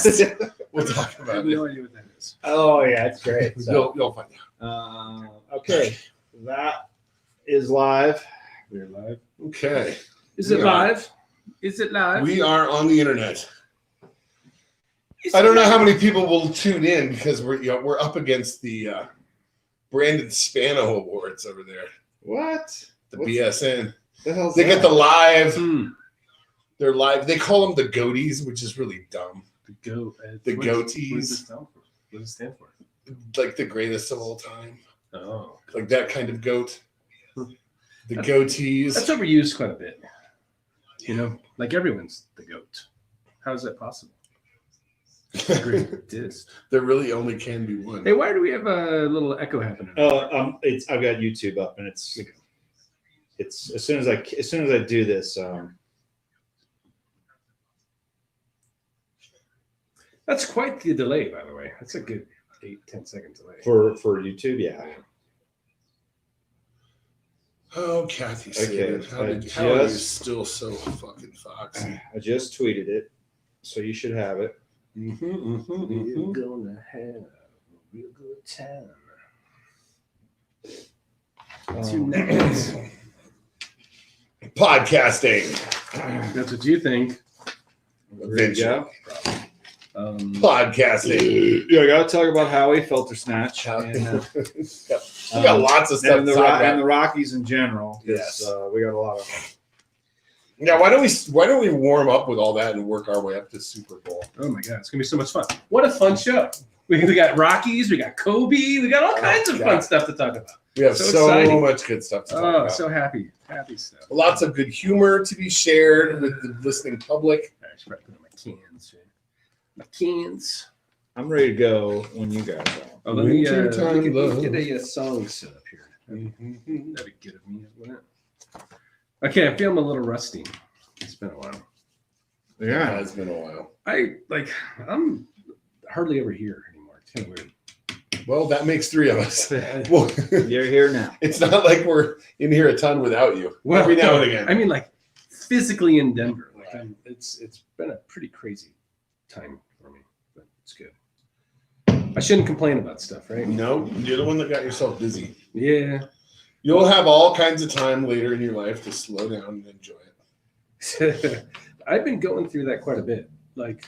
next. We'll talk I about have it. no idea what that is. Oh yeah, it's great. So, You'll find out. okay, that is live. We're live. Okay. Is it Yeah. live? Is it live? We are on the internet. I don't know how many people will tune in because we're up against the Brandon Spano Awards over there. What? The What's- BSN. The hell's They get the live. Hmm. They're live. They call them the goatees, which is really dumb. The goat. The What goatees. does it stand for? What does it stand for? Like the greatest of all time. Oh, Like that kind of goat. The that's goatees. overused quite a bit. You know, like everyone's the goat. How is that possible? Greatest. There really only can be one. Hey, why do we have a little echo happening? I've got YouTube up, and it's as soon as I do this. That's quite the delay, by the way. That's a good 8-10 second delay. For YouTube, yeah. Oh, Kathy said, Okay, how are you just- still so fucking foxy? I just tweeted it, so you should have it. We're gonna have a real good time. 2 minutes. Podcasting. That's what you think. There you go. Podcasting. Yeah, I got to talk about Howie Filter Snatch. And, We got lots of stuff and to the, talk and about. the Rockies in general. 'Cause, Yes. we got a lot of. Yeah, why don't we warm up with all that and work our way up to Super Bowl? Oh my god, it's gonna be so much fun! What a fun show! We got Rockies, we got Kobe, we got all kinds of God. fun stuff to talk about. We have So so exciting. much good stuff to talk Oh, about. so happy stuff. Lots of good humor to be shared with the listening public. I should probably put on my cans. Right? My cans. I'm ready to go when you guys are. Oh, let me Wintertime get love. a song set up here. That'd be good of me, wouldn't it? Okay, I feel I'm a little rusty. It's been a while. Yeah, it's been a while. I'm hardly ever here anymore. It's kind of weird. Well, that makes 3 of us. Well, You're here now. it's not like we're in here a ton without you. Every now and again. I mean, like physically in Denver. Like it's been a pretty crazy time for me, but it's good. I shouldn't complain about stuff, right? No, you're the one that got yourself busy. Yeah. You'll have all kinds of time later in your life to slow down and enjoy it. I've been going through that quite a bit. Like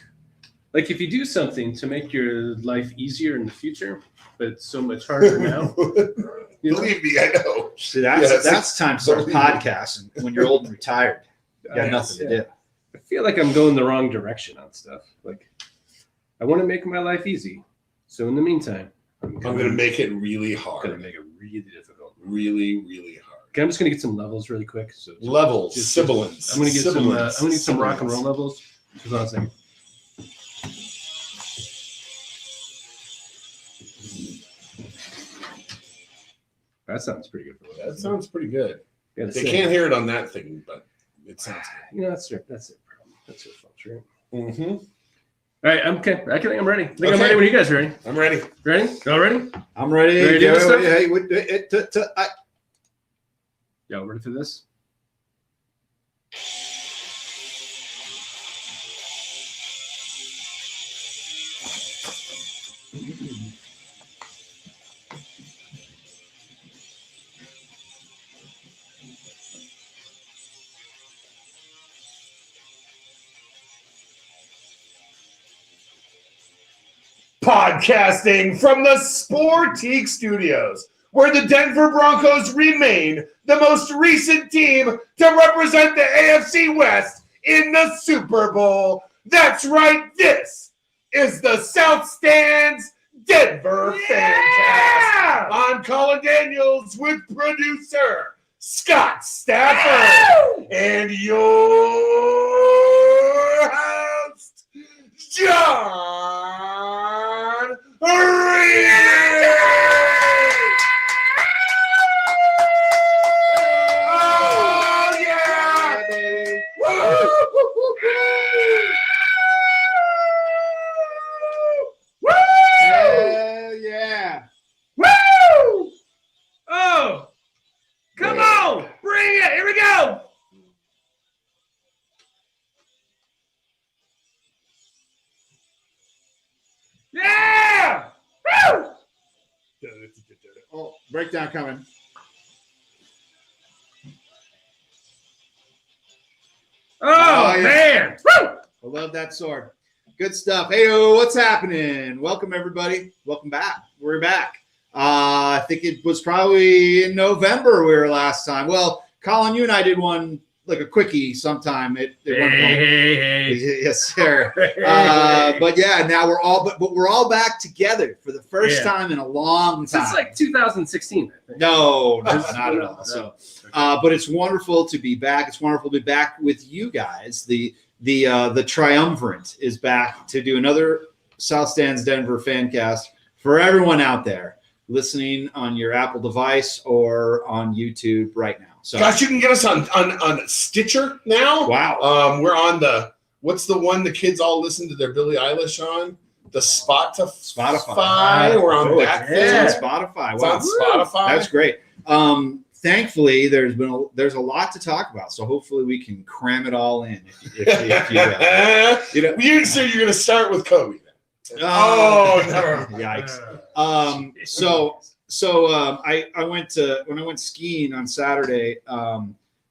if you do something to make your life easier in the future, but it's so much harder now. You know? Believe me, I know. See, that's Yes. time to start podcasting when you're old and retired. You got Yes, nothing yeah. to do. I feel like I'm going the wrong direction on stuff. Like I want to make my life easy. So in the meantime, I'm going to make it really gonna hard. make it really difficult. Really, really hard. Okay, I'm just gonna get some levels really quick. So Levels, Just- sibilants. I'm gonna get sibilants, some. I'm gonna get some rock and roll sibilants. levels. Hold on a second. That sounds pretty good. For That sounds pretty good. Yeah, They can't hear it on that thing, but it sounds You know, that's their problem. That's their fault, right? good. Mm-hmm. All right, I'm okay. I think I'm ready. I think I'm Okay. ready when you guys are ready. I'm ready. Ready? Y'all ready? I'm ready. Ready to do this stuff? Y'all ready for this? Podcasting from the Sportique Studios, where the Denver Broncos remain the most recent team to represent the AFC West in the Super Bowl. That's right, this is the South Stands Denver Fancast. I'm Colin Daniels with producer Scott Stafford and your host, John Reed. Oh, yeah, baby. Woo! Hell yeah. Woo! Oh, come on, bring it. Here we go. Oh, breakdown coming. Oh, yeah. man! Woo! I love that sword. Good stuff. Hey, what's happening? Welcome, everybody. Welcome back. We're back. I think it was probably in November we were last time. Well, Colin, you and I did one, like a quickie sometime at one point. Hey. Yes, sir. But yeah, now we're all back together for the first time in a long time. Since like 2016, I think. No, not at all. No. So, but it's wonderful to be back. It's wonderful to be back with you guys. The triumvirate is back to do another South Stands Denver fan cast for everyone out there listening on your Apple device or on YouTube right now. So, Gosh, you can get us on Stitcher now. wow. We're on what's the one the kids all listen to their Billie Eilish on? The Spotify. We're on that thing. It's on Spotify. It's Wow. on Spotify. That's great. Thankfully, there's a lot to talk about, so hopefully we can cram it all in. If you know, You said you're going to start with Kobe. Oh, never. Yikes. I went when I went skiing on Saturday. I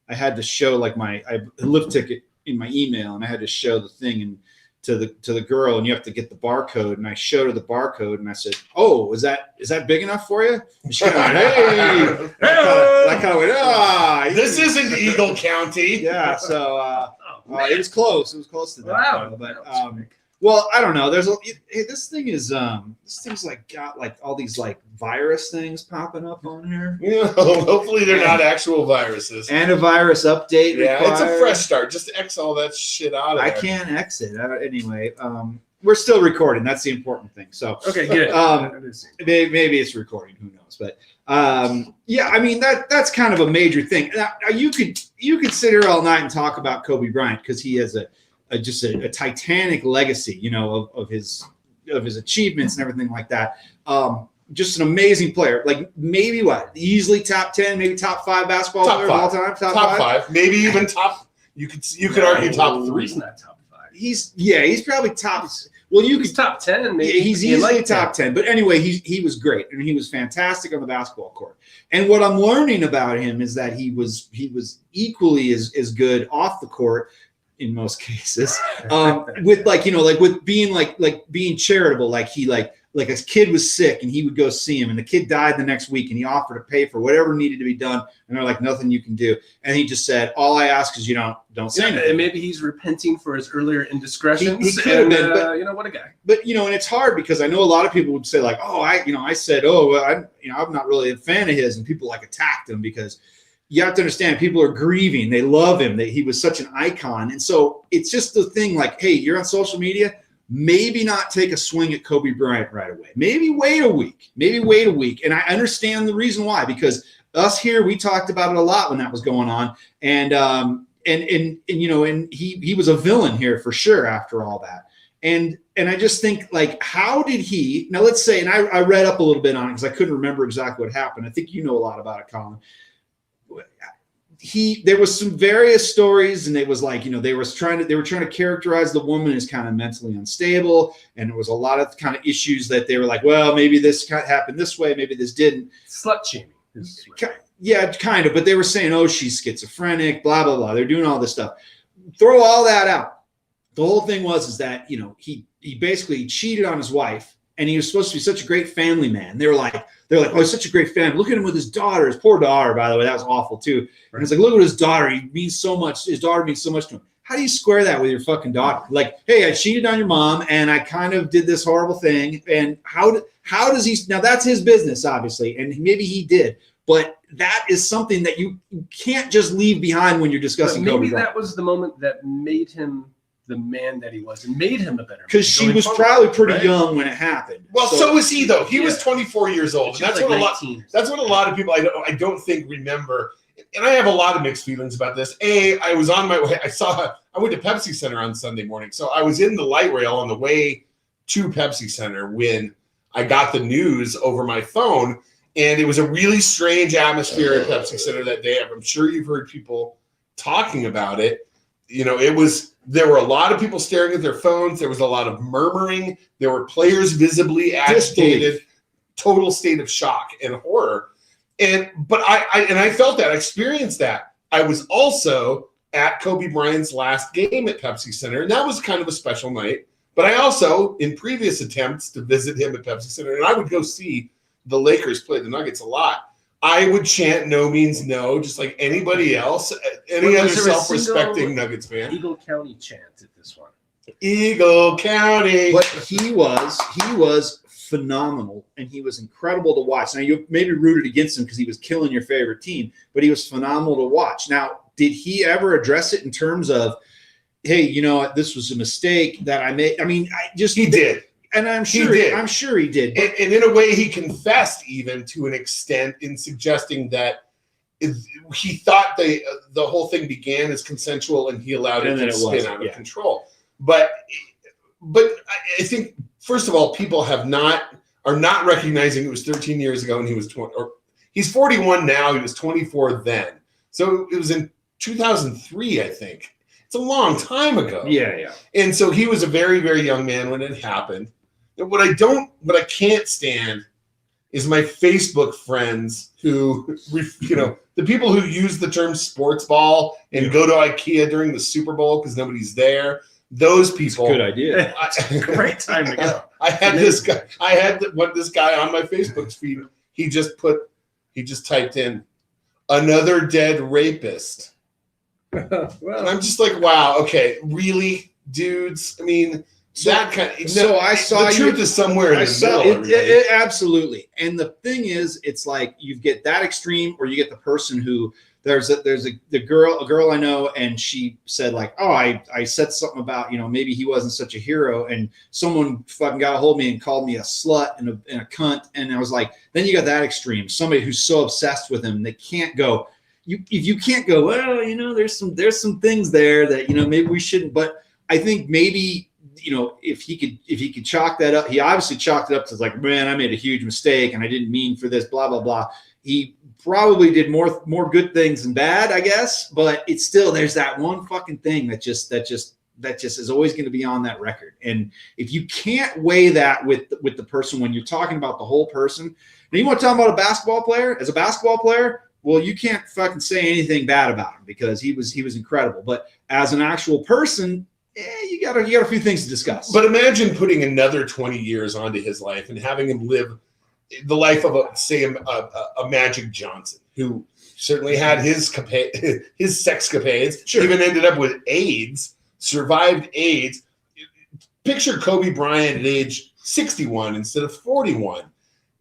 had to show like my lift ticket in my email, and I had to show the thing and to the girl, and you have to get the barcode. And I showed her the barcode, and I said, "Oh, is that big enough for you?" And she kind of went, "Hey." I kind of went, "Ah, This isn't Eagle County." yeah." So it was close. It was close to that. Wow. But well, I don't know. This thing's like got like all these like virus things popping up on here. Yeah, hopefully they're not actual viruses. Antivirus update. Yeah, it's a required. fresh start. Just X all that shit out of I there. can't exit anyway. We're still recording. That's the important thing. So Okay, good. maybe it's recording. Who knows? But yeah, I mean that's kind of a major thing. Now, you could sit here all night and talk about Kobe Bryant because he has just a titanic legacy, you know, of his achievements and everything like that. Just an amazing player. Like maybe easily top 10, maybe top 5 basketball Top players of all five. time. Top 5, maybe even top. You could argue top 3. He's not top 5. He's probably top. Well, He's top 10, maybe. He's You easily like top 10. But anyway, he was great and he was fantastic on the basketball court. And what I'm learning about him is that he was equally as good off the court in most cases. With with being charitable, like a kid was sick and he would go see him and the kid died the next week and he offered to pay for whatever needed to be done and they're like, nothing you can do. And he just said, all I ask is you don't say anything. And maybe he's repenting for his earlier indiscretions. He could have been, but what a guy. But and it's hard because I know a lot of people would say like, oh, I said, oh, well, I'm not really a fan of his, and people like attacked him because you have to understand people are grieving. They love him. He was such an icon, and so it's just the thing like, hey, you're on social media. Maybe not take a swing at Kobe Bryant right away. Maybe wait a week. And I understand the reason why, because us here, we talked about it a lot when that was going on. And he was a villain here for sure after all that. And I just think like, how did he, now let's say, and I read up a little bit on it because I couldn't remember exactly what happened. I think you know a lot about it, Colin. There was some various stories, and it was like, they were trying to characterize the woman as kind of mentally unstable, and there was a lot of kind of issues that they were like, well, maybe this happened this way, maybe this didn't. Slut shaming. Yeah, kind of, but they were saying, oh, she's schizophrenic, blah blah blah. They're doing all this stuff. Throw all that out. The whole thing is that he basically cheated on his wife, and he was supposed to be such a great family man. They're like, oh, he's such a great family. Look at him with his daughter, his poor daughter, by the way. That was awful too. And it's like, look at his daughter. He means so much. His daughter means so much to him. How do you square that with your fucking daughter? Like, hey, I cheated on your mom and I kind of did this horrible thing. And how does he, now that's his business, obviously. And maybe he did, but that is something that you can't just leave behind when you're discussing Kobe maybe Bryant. That was the moment that made him the man that he was and made him a better man. Because she was probably pretty young when it happened. Well, so was he though. He was 24 years old. She And was that's like what 19. that's what a lot of people I don't think remember. And I have a lot of mixed feelings about this. I was on my way. I went to Pepsi Center on Sunday morning. So I was in the light rail on the way to Pepsi Center when I got the news over my phone. And it was a really strange atmosphere at Pepsi Center that day. I'm sure you've heard people talking about it. There were a lot of people staring at their phones. There was a lot of murmuring. There were players visibly agitated. total state of shock and horror. But I felt that, I experienced that. I was also at Kobe Bryant's last game at Pepsi Center, and that was kind of a special night. But I also, in previous attempts to visit him at Pepsi Center, and I would go see the Lakers play the Nuggets a lot, I would chant "No means no," just like anybody else, any other self-respecting Nuggets fan. Eagle County chant at this one. Eagle County. But he was phenomenal, and he was incredible to watch. Now, you maybe rooted against him because he was killing your favorite team, but he was phenomenal to watch. Now, did he ever address it in terms of, hey, you know, this was a mistake that I made? I mean, He did. And I'm sure he did. And in a way, he confessed even to an extent in suggesting that he thought the whole thing began as consensual and he allowed it to spin out of control. But I think, first of all, people are not recognizing it was 13 years ago and he was 20, or he's 41 now. He was 24 then. So it was in 2003, I think. It's a long time ago. Yeah. And so he was a very, very young man when it happened. And what I can't stand is my Facebook friends who, you know, the people who use the term sports ball and go to IKEA during the Super Bowl because nobody's there. Those people. Good idea. Great time to go. I had this guy on my Facebook feed. He just typed in another dead rapist. Well, And I'm just like, wow, okay, really, dudes? I mean, that kind of. So I saw the truth is somewhere in the middle. It absolutely. And the thing is, it's like you get that extreme, or you get the person who there's a girl I know, and she said like, oh, I said something about, you know, maybe he wasn't such a hero, and someone fucking got a hold of me and called me a slut and a cunt, and I was like, then you got that extreme, somebody who's so obsessed with him they can't go. If you can't go, well, you know, there's some things there that, you know, maybe we shouldn't. But I think maybe, you know, if he could chalk that up, he obviously chalked it up to like, man, I made a huge mistake and I didn't mean for this, blah, blah, blah. He probably did more good things than bad, I guess. But it's still, there's that one fucking thing that just is always going to be on that record. And if you can't weigh that with the person when you're talking about the whole person, now you want to talk about a basketball player, as a basketball player, well, you can't fucking say anything bad about him because he was incredible. But as an actual person, you got a few things to discuss. But imagine putting another 20 years onto his life and having him live the life of a Magic Johnson, who certainly had his sexcapades, Sure. Even ended up with AIDS, survived AIDS. Picture Kobe Bryant at age 61 instead of 41.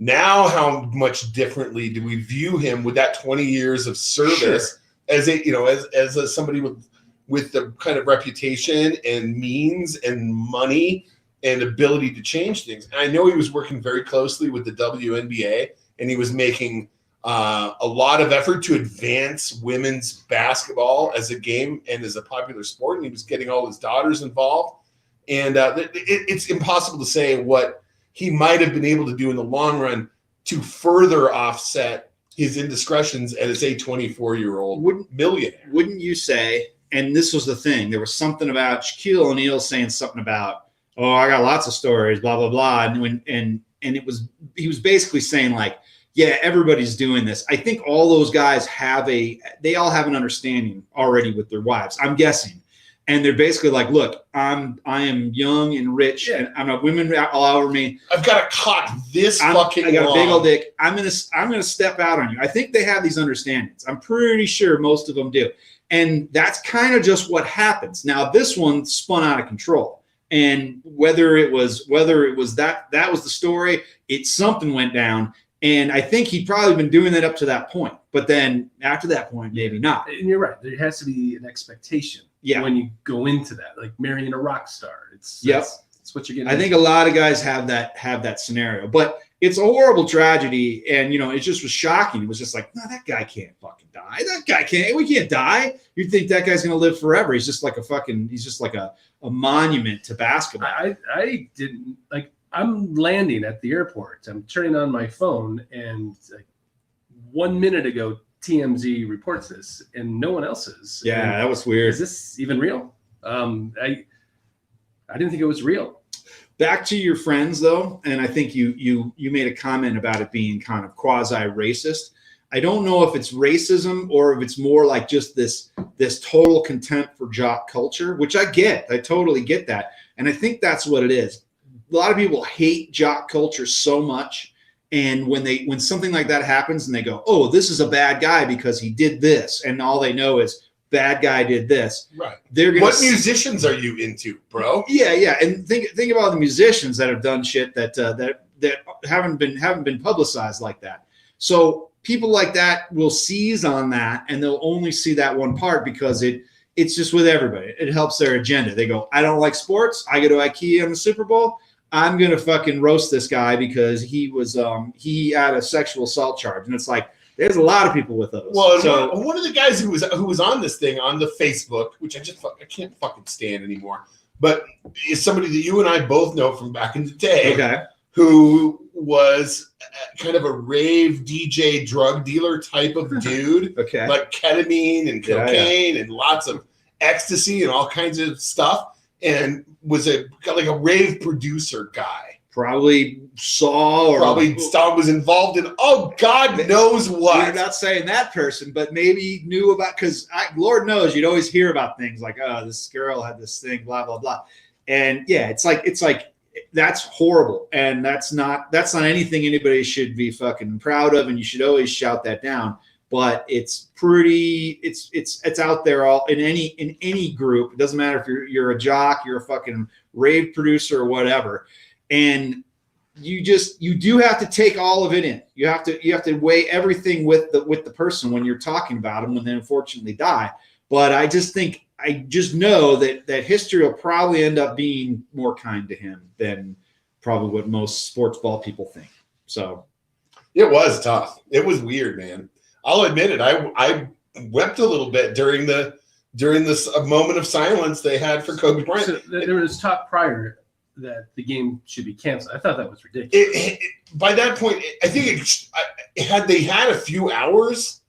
Now, how much differently do we view him with that 20 years of service as somebody with the kind of reputation and means and money and ability to change things? And I know he was working very closely with the WNBA, and he was making a lot of effort to advance women's basketball as a game and as a popular sport. And he was getting all his daughters involved. And it's impossible to say what he might have been able to do in the long run to further offset his indiscretions as a 24-year-old millionaire. Wouldn't you say, and this was the thing, there was something about Shaquille O'Neal saying something about, oh, I got lots of stories, blah, blah, blah. And he was basically saying like, yeah, everybody's doing this. I think all those guys they all have an understanding already with their wives, I'm guessing. And they're basically like, look, I am young and rich, and I'm a women all over me. I've got a cock this fucking long. I got a big old dick. I'm gonna step out on you. I think they have these understandings. I'm pretty sure most of them do. And that's kind of just what happens. Now, this one spun out of control. And whether it was that was the story, something went down. And I think he'd probably been doing that up to that point. But then after that point, maybe not. And you're right. There has to be an expectation when you go into that, like marrying a rock star. It's what you're getting. I think a lot of guys have that scenario. But it's a horrible tragedy. And, you know, it just was shocking. It was just like, no, that guy can't fucking die. That guy can't. We can't die. You'd think that guy's going to live forever. He's just like a monument to basketball. I didn't like. I'm landing at the airport. I'm turning on my phone, and like 1 minute ago, TMZ reports this, and no one else is. Yeah, and that was weird. Is this even real? I didn't think it was real. Back to your friends though, and I think you made a comment about it being kind of quasi-racist. I don't know if it's racism or if it's more like just this total contempt for jock culture, which I get. I totally get that. And I think that's what it is. A lot of people hate jock culture so much. And when something like that happens and they go, oh, this is a bad guy because he did this, and all they know is bad guy did this. Right. They're gonna What musicians are you into, bro? Yeah. And think about the musicians that have done shit that haven't been publicized like that. So people like that will seize on that, and they'll only see that one part because it's just with everybody. It helps their agenda. They go, I don't like sports. I go to IKEA on the Super Bowl. I'm going to fucking roast this guy because he had a sexual assault charge. And it's like, there's a lot of people with those. Well, so one of the guys who was on this thing on the Facebook, which I can't fucking stand anymore, but is somebody that you and I both know from back in the day, okay, who was kind of a rave DJ drug dealer type of dude, okay, like ketamine and cocaine and lots of ecstasy and all kinds of stuff, and was like a rave producer guy. Probably saw or was involved in God knows what. We're not saying that person, but maybe knew about, because Lord knows you'd always hear about things like, oh, this girl had this thing, blah blah blah, and yeah, it's like that's horrible, and that's not anything anybody should be fucking proud of, and you should always shout that down. But it's out there all in any group. It doesn't matter if you're a jock, you're a fucking rave producer or whatever. And you do have to take all of it in. You have to weigh everything with the person when you're talking about them when they unfortunately die. But I just know that history will probably end up being more kind to him than probably what most sports ball people think. So it was tough. It was weird, man. I'll admit it. I wept a little bit during this moment of silence they had for Kobe Bryant. So there was talk prior that the game should be canceled. I thought that was ridiculous. By that point, I think had they had a few hours,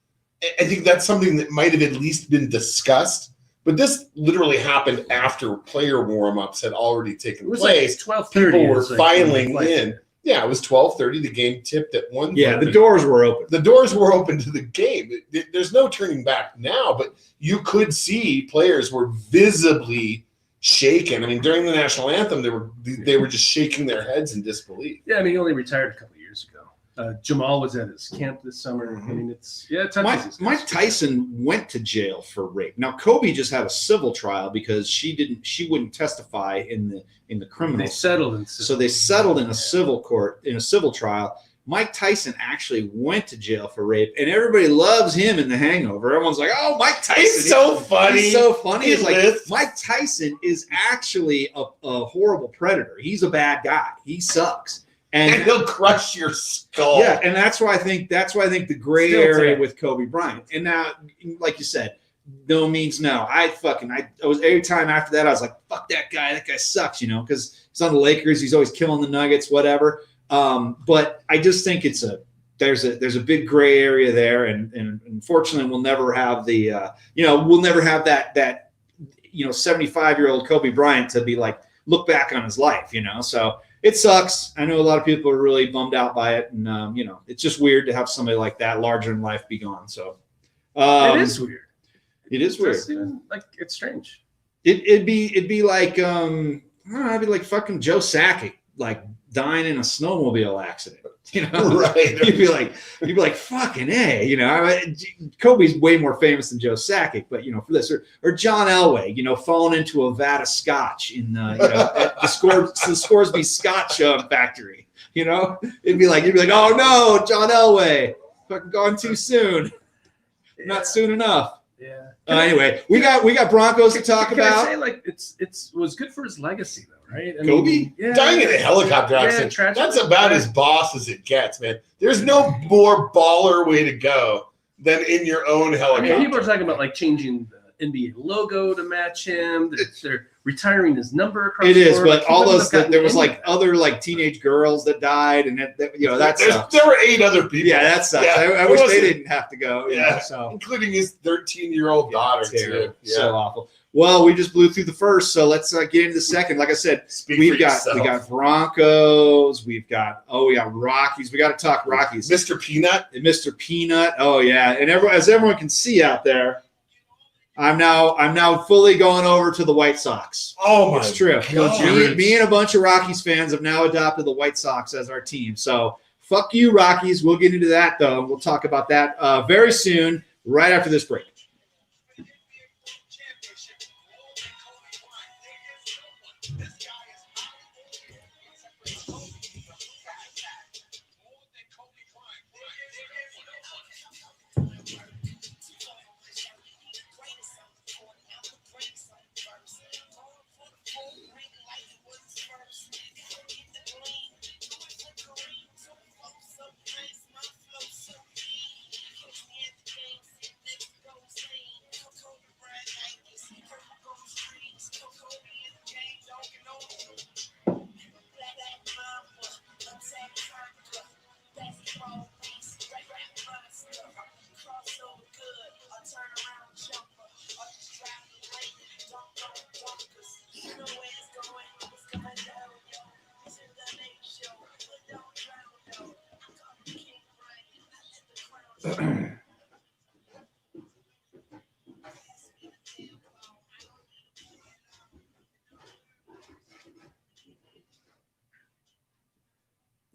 I think that's something that might have at least been discussed. But this literally happened after player warm-ups had already taken place. Like 12:30. People were filing in. Yeah, it was 12:30. The game tipped at 1:30. Yeah, the doors were open. The doors were open to the game. There's no turning back now, but you could see players were visibly shaken. I mean, during the national anthem, they were just shaking their heads in disbelief. Yeah, I mean, he only retired a couple of years ago. Jamal was at his camp this summer. I mean, Mike Tyson went to jail for rape. Now Kobe just had a civil trial because she wouldn't testify in the criminal. They settled in civil. So they settled in a civil court, in a civil trial. Mike Tyson actually went to jail for rape, and everybody loves him in The Hangover. Everyone's like, "Oh, Mike Tyson, he's so funny. He's so funny." It's like Mike Tyson is actually a horrible predator. He's a bad guy. He sucks. And he'll crush your skull. Yeah, and that's why I think the gray area with Kobe Bryant. And now, like you said, no means no. I was every time after that I was like, fuck that guy. That guy sucks, because he's on the Lakers. He's always killing the Nuggets, whatever. But I just think there's a big gray area there, and unfortunately we'll never have that 75-year-old Kobe Bryant to be like look back on his life, So it sucks. I know a lot of people are really bummed out by it, and it's just weird to have somebody like that, larger in life, be gone. So it is weird. It is weird. It's strange. It'd be like I'd be like fucking Joe Sakic, like dying in a snowmobile accident. Right? You'd be like fucking A. Kobe's way more famous than Joe Sakic, but for this or John Elway, falling into a vat of scotch in at the Scoresby Scotch factory. It'd be like oh no, John Elway, fucking gone too soon, not soon enough. Yeah. Anyway, we got Broncos to talk about. I say it was good for his legacy though, right? Kobe dying in a helicopter accident. That's about as boss as it gets, man. There's no more baller way to go than in your own helicopter. People are talking about like changing the NBA logo to match him. They're retiring his number across. It is, but all those there was like other like teenage girls that died, and that sucks. There were 8 other people. Yeah, that sucks. Yeah, I wish they didn't have to go. Including his 13-year-old daughter too. So awful. Well, we just blew through the first, so let's get into the second. Like I said, we got Broncos. We got Rockies. We got to talk Rockies. Mr. Peanut. Mr. Peanut. Oh yeah, and as everyone can see out there, I'm now fully going over to the White Sox. Oh my! It's true. God. Me and a bunch of Rockies fans have now adopted the White Sox as our team. So fuck you, Rockies. We'll get into that though. We'll talk about that very soon, right after this break.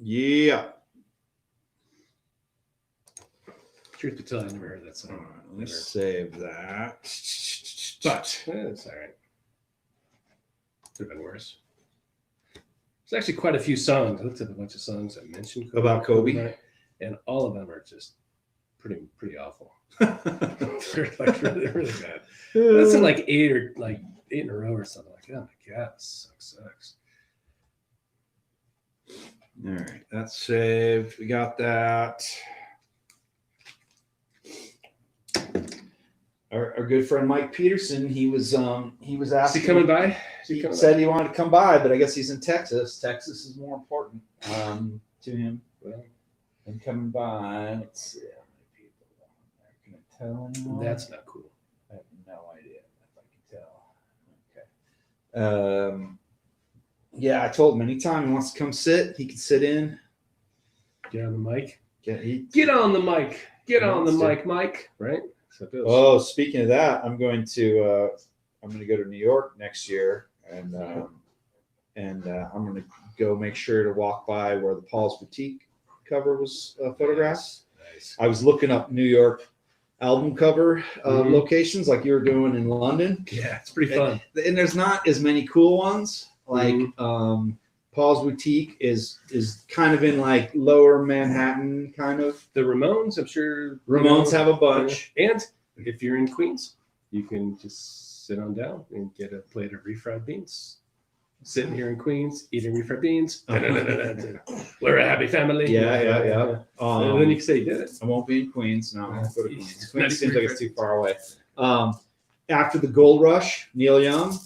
Yeah. Truth be told, I never heard that song. Let's save that. But it's all right. Could have been worse. There's actually quite a few songs. I looked at a bunch of songs that mentioned About Kobe? and all of them are just pretty awful. They're like really bad. That's in like eight in a row or something. Like, oh my god, this sucks. All right, that's saved. We got that. Our good friend Mike Peterson, he was asking. Is he coming by? He said he wanted to come by, but I guess he's in Texas. Texas is more important to him. Well, And coming by, let's see how many people are. Can I tell anyone? that's not cool. I have no idea if I can tell. Okay. Yeah, I told him anytime he wants to come sit, he can sit in. Get on the mic. Get on the mic. Get on the Wants to. mic, Mike. Right? So it goes. Oh, speaking of that, I'm going to go to New York next year, and I'm going to go make sure to walk by where the Paul's Boutique cover was photographed. Nice. I was looking up New York album cover locations like you were doing in London. Yeah, it's pretty fun. And there's not as many cool ones. Like Paul's Boutique is kind of in like lower Manhattan kind of. The Ramones, I'm sure. Ramones have a bunch. And if you're in Queens, you can just sit on down and get a plate of refried beans. Sitting here in Queens, eating refried beans. We're a happy family. Yeah. And then you can say you did it. I won't be in Queens. No, I won't go to Queens. Not Queens seems even like it's too far away. After the Gold Rush, Neil Young,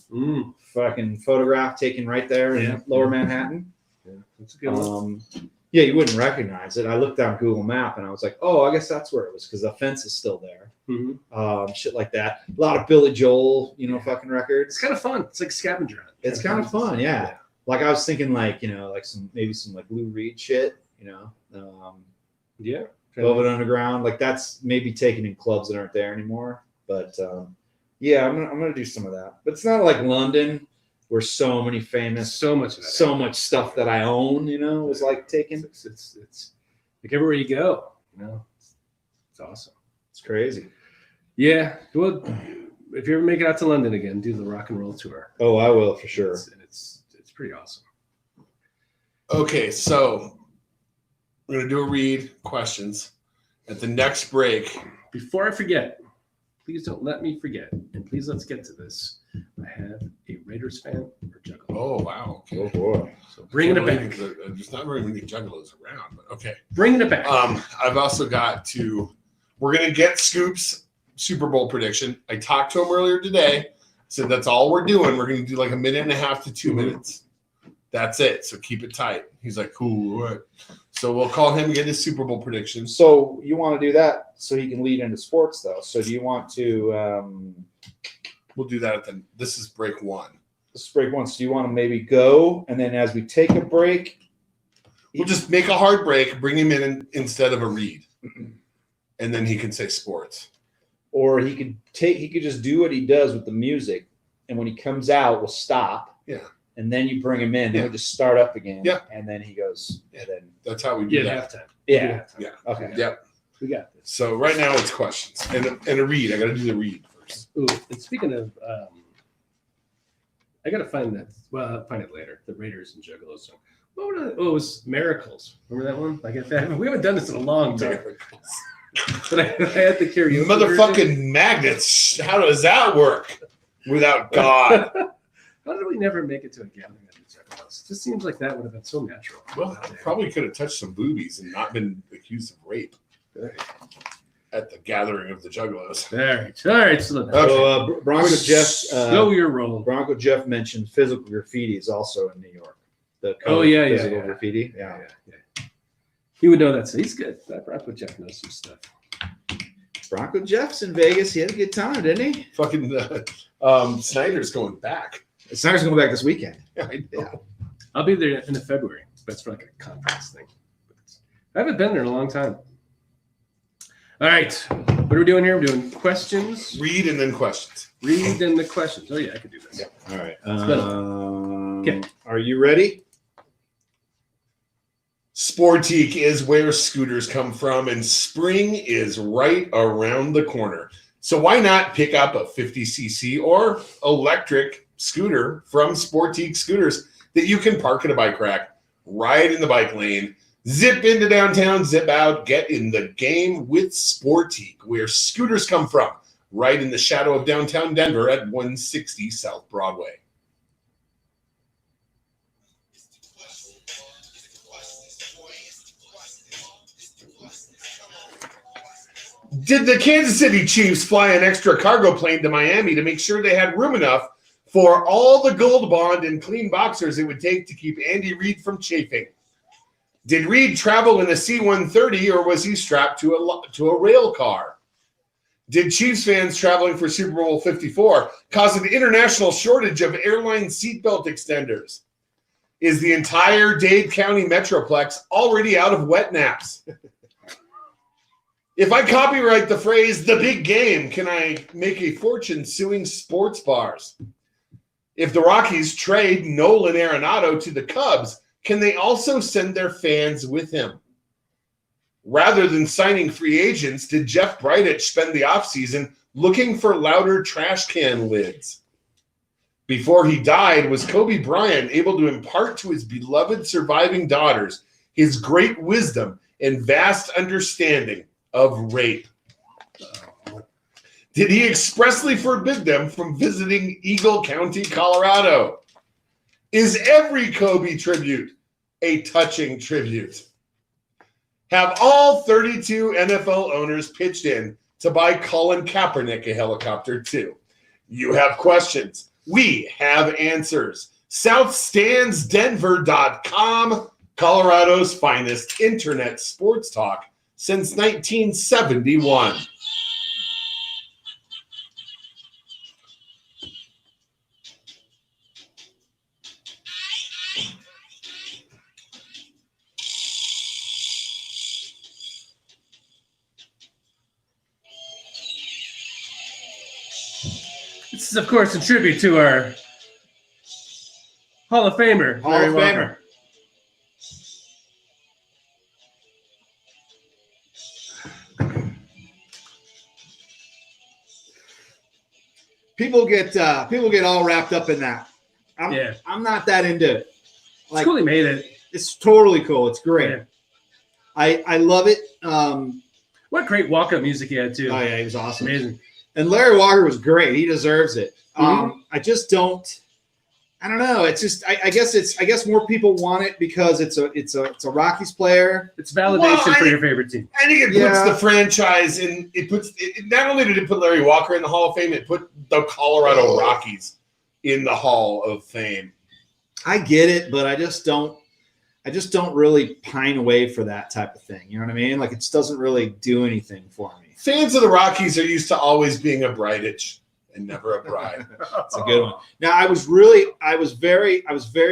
fucking photograph taken right there in Lower Manhattan. Yeah, that's a good one. Yeah, you wouldn't recognize it. I looked on Google Map and I was like, oh, I guess that's where it was because the fence is still there. Shit like that. A lot of Billy Joel, fucking records. It's kind of fun. It's like scavenger hunt. It's kind of fun, yeah. Like I was thinking, like some like Lou Reed shit, Yeah. Velvet Underground, like that's maybe taken in clubs that aren't there anymore. But yeah, I'm gonna do some of that. But it's not like London, where so many famous, So much of that. so much stuff that I own, was like taken. It's like everywhere you go, it's awesome. It's crazy. Yeah. Well, if you ever make it out to London again, do the rock and roll tour. Oh, I will for sure. It's pretty awesome. Okay, so we're gonna do a read questions at the next break. Before I forget, please don't let me forget, and please let's get to this. I have a Raiders fan or Juggalo. Oh wow! Okay. Oh boy. So bringing it back. There's not very many juggalos around, but okay. Bringing it back. I've also got to. We're gonna get Scoop's Super Bowl prediction. I talked to him earlier today. Said that's all we're doing. We're gonna do like 1.5 minutes to 2 minutes. That's it. So keep it tight. He's like, cool. All right. So we'll call him and get his Super Bowl predictions. So you want to do that so he can lead into sports, though. So do you want to We'll do that at the. This is break one. Let's break once. Do you want to maybe go, and then as we take a break, We'll just make a hard break, bring him in instead of a read, and then he can say sports. or he could just do what he does with the music, and when he comes out, we'll stop. Yeah. And then you bring him in, then Yeah. we'll just start up again. Yeah. And then he goes, Yeah. and then That's how we do Yeah, that. halftime. yeah. Yeah. Okay. Yep. We got this. So right now it's questions and a read. I got to do the read first. Ooh, and speaking of, I gotta find that. Well, I'll find it later. The Raiders and Juggalos song. What were the, it was Miracles. Remember that one? I get that. We haven't done this in a long time. But I had the karaoke version. Motherfucking magnets. How does that work without God? How did we never make it to a gathering of the Juggalos? It just seems like that would have been so natural. Well, I probably could have touched some boobies and not been accused of rape at the gathering of the Juggalos. All right. All right. So Okay. So Bronco Jeff, go your role. Bronco Jeff mentioned physical graffiti is also in New York. The Oh, yeah, yeah, physical yeah. graffiti. Yeah. He would know that. So he's good. That Bronco Jeff knows some stuff. Bronco Jeff's in Vegas. He had a good time, didn't he? Fucking Snyder's going back. Snyder's going back this weekend. I know. I'll be there in February. That's for like a conference thing. I haven't been there in a long time. All right. What are we doing here? We're doing questions. Read and then questions. Read and the questions. Oh, yeah, I could do this. Yeah. All right. Okay. Are you ready? Sportique is where scooters come from, and spring is right around the corner. So why not pick up a 50cc or electric scooter from Sportique Scooters that you can park at a bike rack, ride in the bike lane, zip into downtown, zip out, get in the game with Sportique, where scooters come from, right in the shadow of downtown Denver at 160 South Broadway. Did the Kansas City Chiefs fly an extra cargo plane to Miami to make sure they had room enough for all the Gold Bond and clean boxers it would take to keep Andy Reid from chafing? Did Reid travel in a C-130 or was he strapped to a rail car? Did Chiefs fans traveling for Super Bowl 54 cause an international shortage of airline seatbelt extenders? Is the entire Dade County Metroplex already out of wet naps? If I copyright the phrase "the big game," can I make a fortune suing sports bars? If the Rockies trade Nolan Arenado to the Cubs, can they also send their fans with him? Rather than signing free agents, did Jeff Bridich spend the offseason looking for louder trash can lids? Before he died, was Kobe Bryant able to impart to his beloved surviving daughters his great wisdom and vast understanding of rape? Did he expressly forbid them from visiting Eagle County, Colorado? Is every Kobe tribute a touching tribute? Have all 32 NFL owners pitched in to buy Colin Kaepernick a helicopter too? You have questions. We have answers. SouthStandsDenver.com, Colorado's finest internet sports talk since 1971. This is, of course, a tribute to our Hall of Famer, Hall Larry of Walker. Famer. People get all wrapped up in that. I'm not that into it. It's cool he made it. It's totally cool. It's great. Yeah. I love it. What great walk-up music he had, too. Oh yeah, he was awesome. Amazing. And Larry Walker was great. He deserves it. Mhm. I just don't. I don't know. It's just. I guess more people want it because it's a Rockies player. It's validation Well, for your favorite team. I think it puts the franchise in. It puts. Not only did it put Larry Walker in the Hall of Fame, it put the Colorado Rockies in the Hall of Fame. I get it, but I just don't really pine away for that type of thing. You know what I mean? Like it just doesn't really do anything for me. Fans of the Rockies are used to always being a Bridich and never a bride. It's a good one. Now, I was very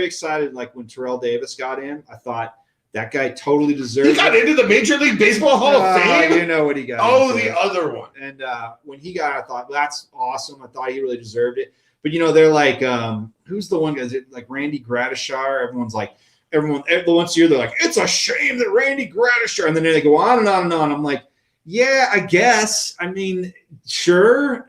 excited. Like when Terrell Davis got in, I thought that guy totally deserved. He got into the Major League Baseball Hall of Fame. You know what he got. Oh, into. the other one. And when he got, I thought that's awesome. I thought he really deserved it. But they're like, who's the one guy? Is it like Randy Gradishar? Once a year they're like, it's a shame that Randy Gradishar, and then they go on and on and on. I'm like, yeah, I guess. I mean, sure,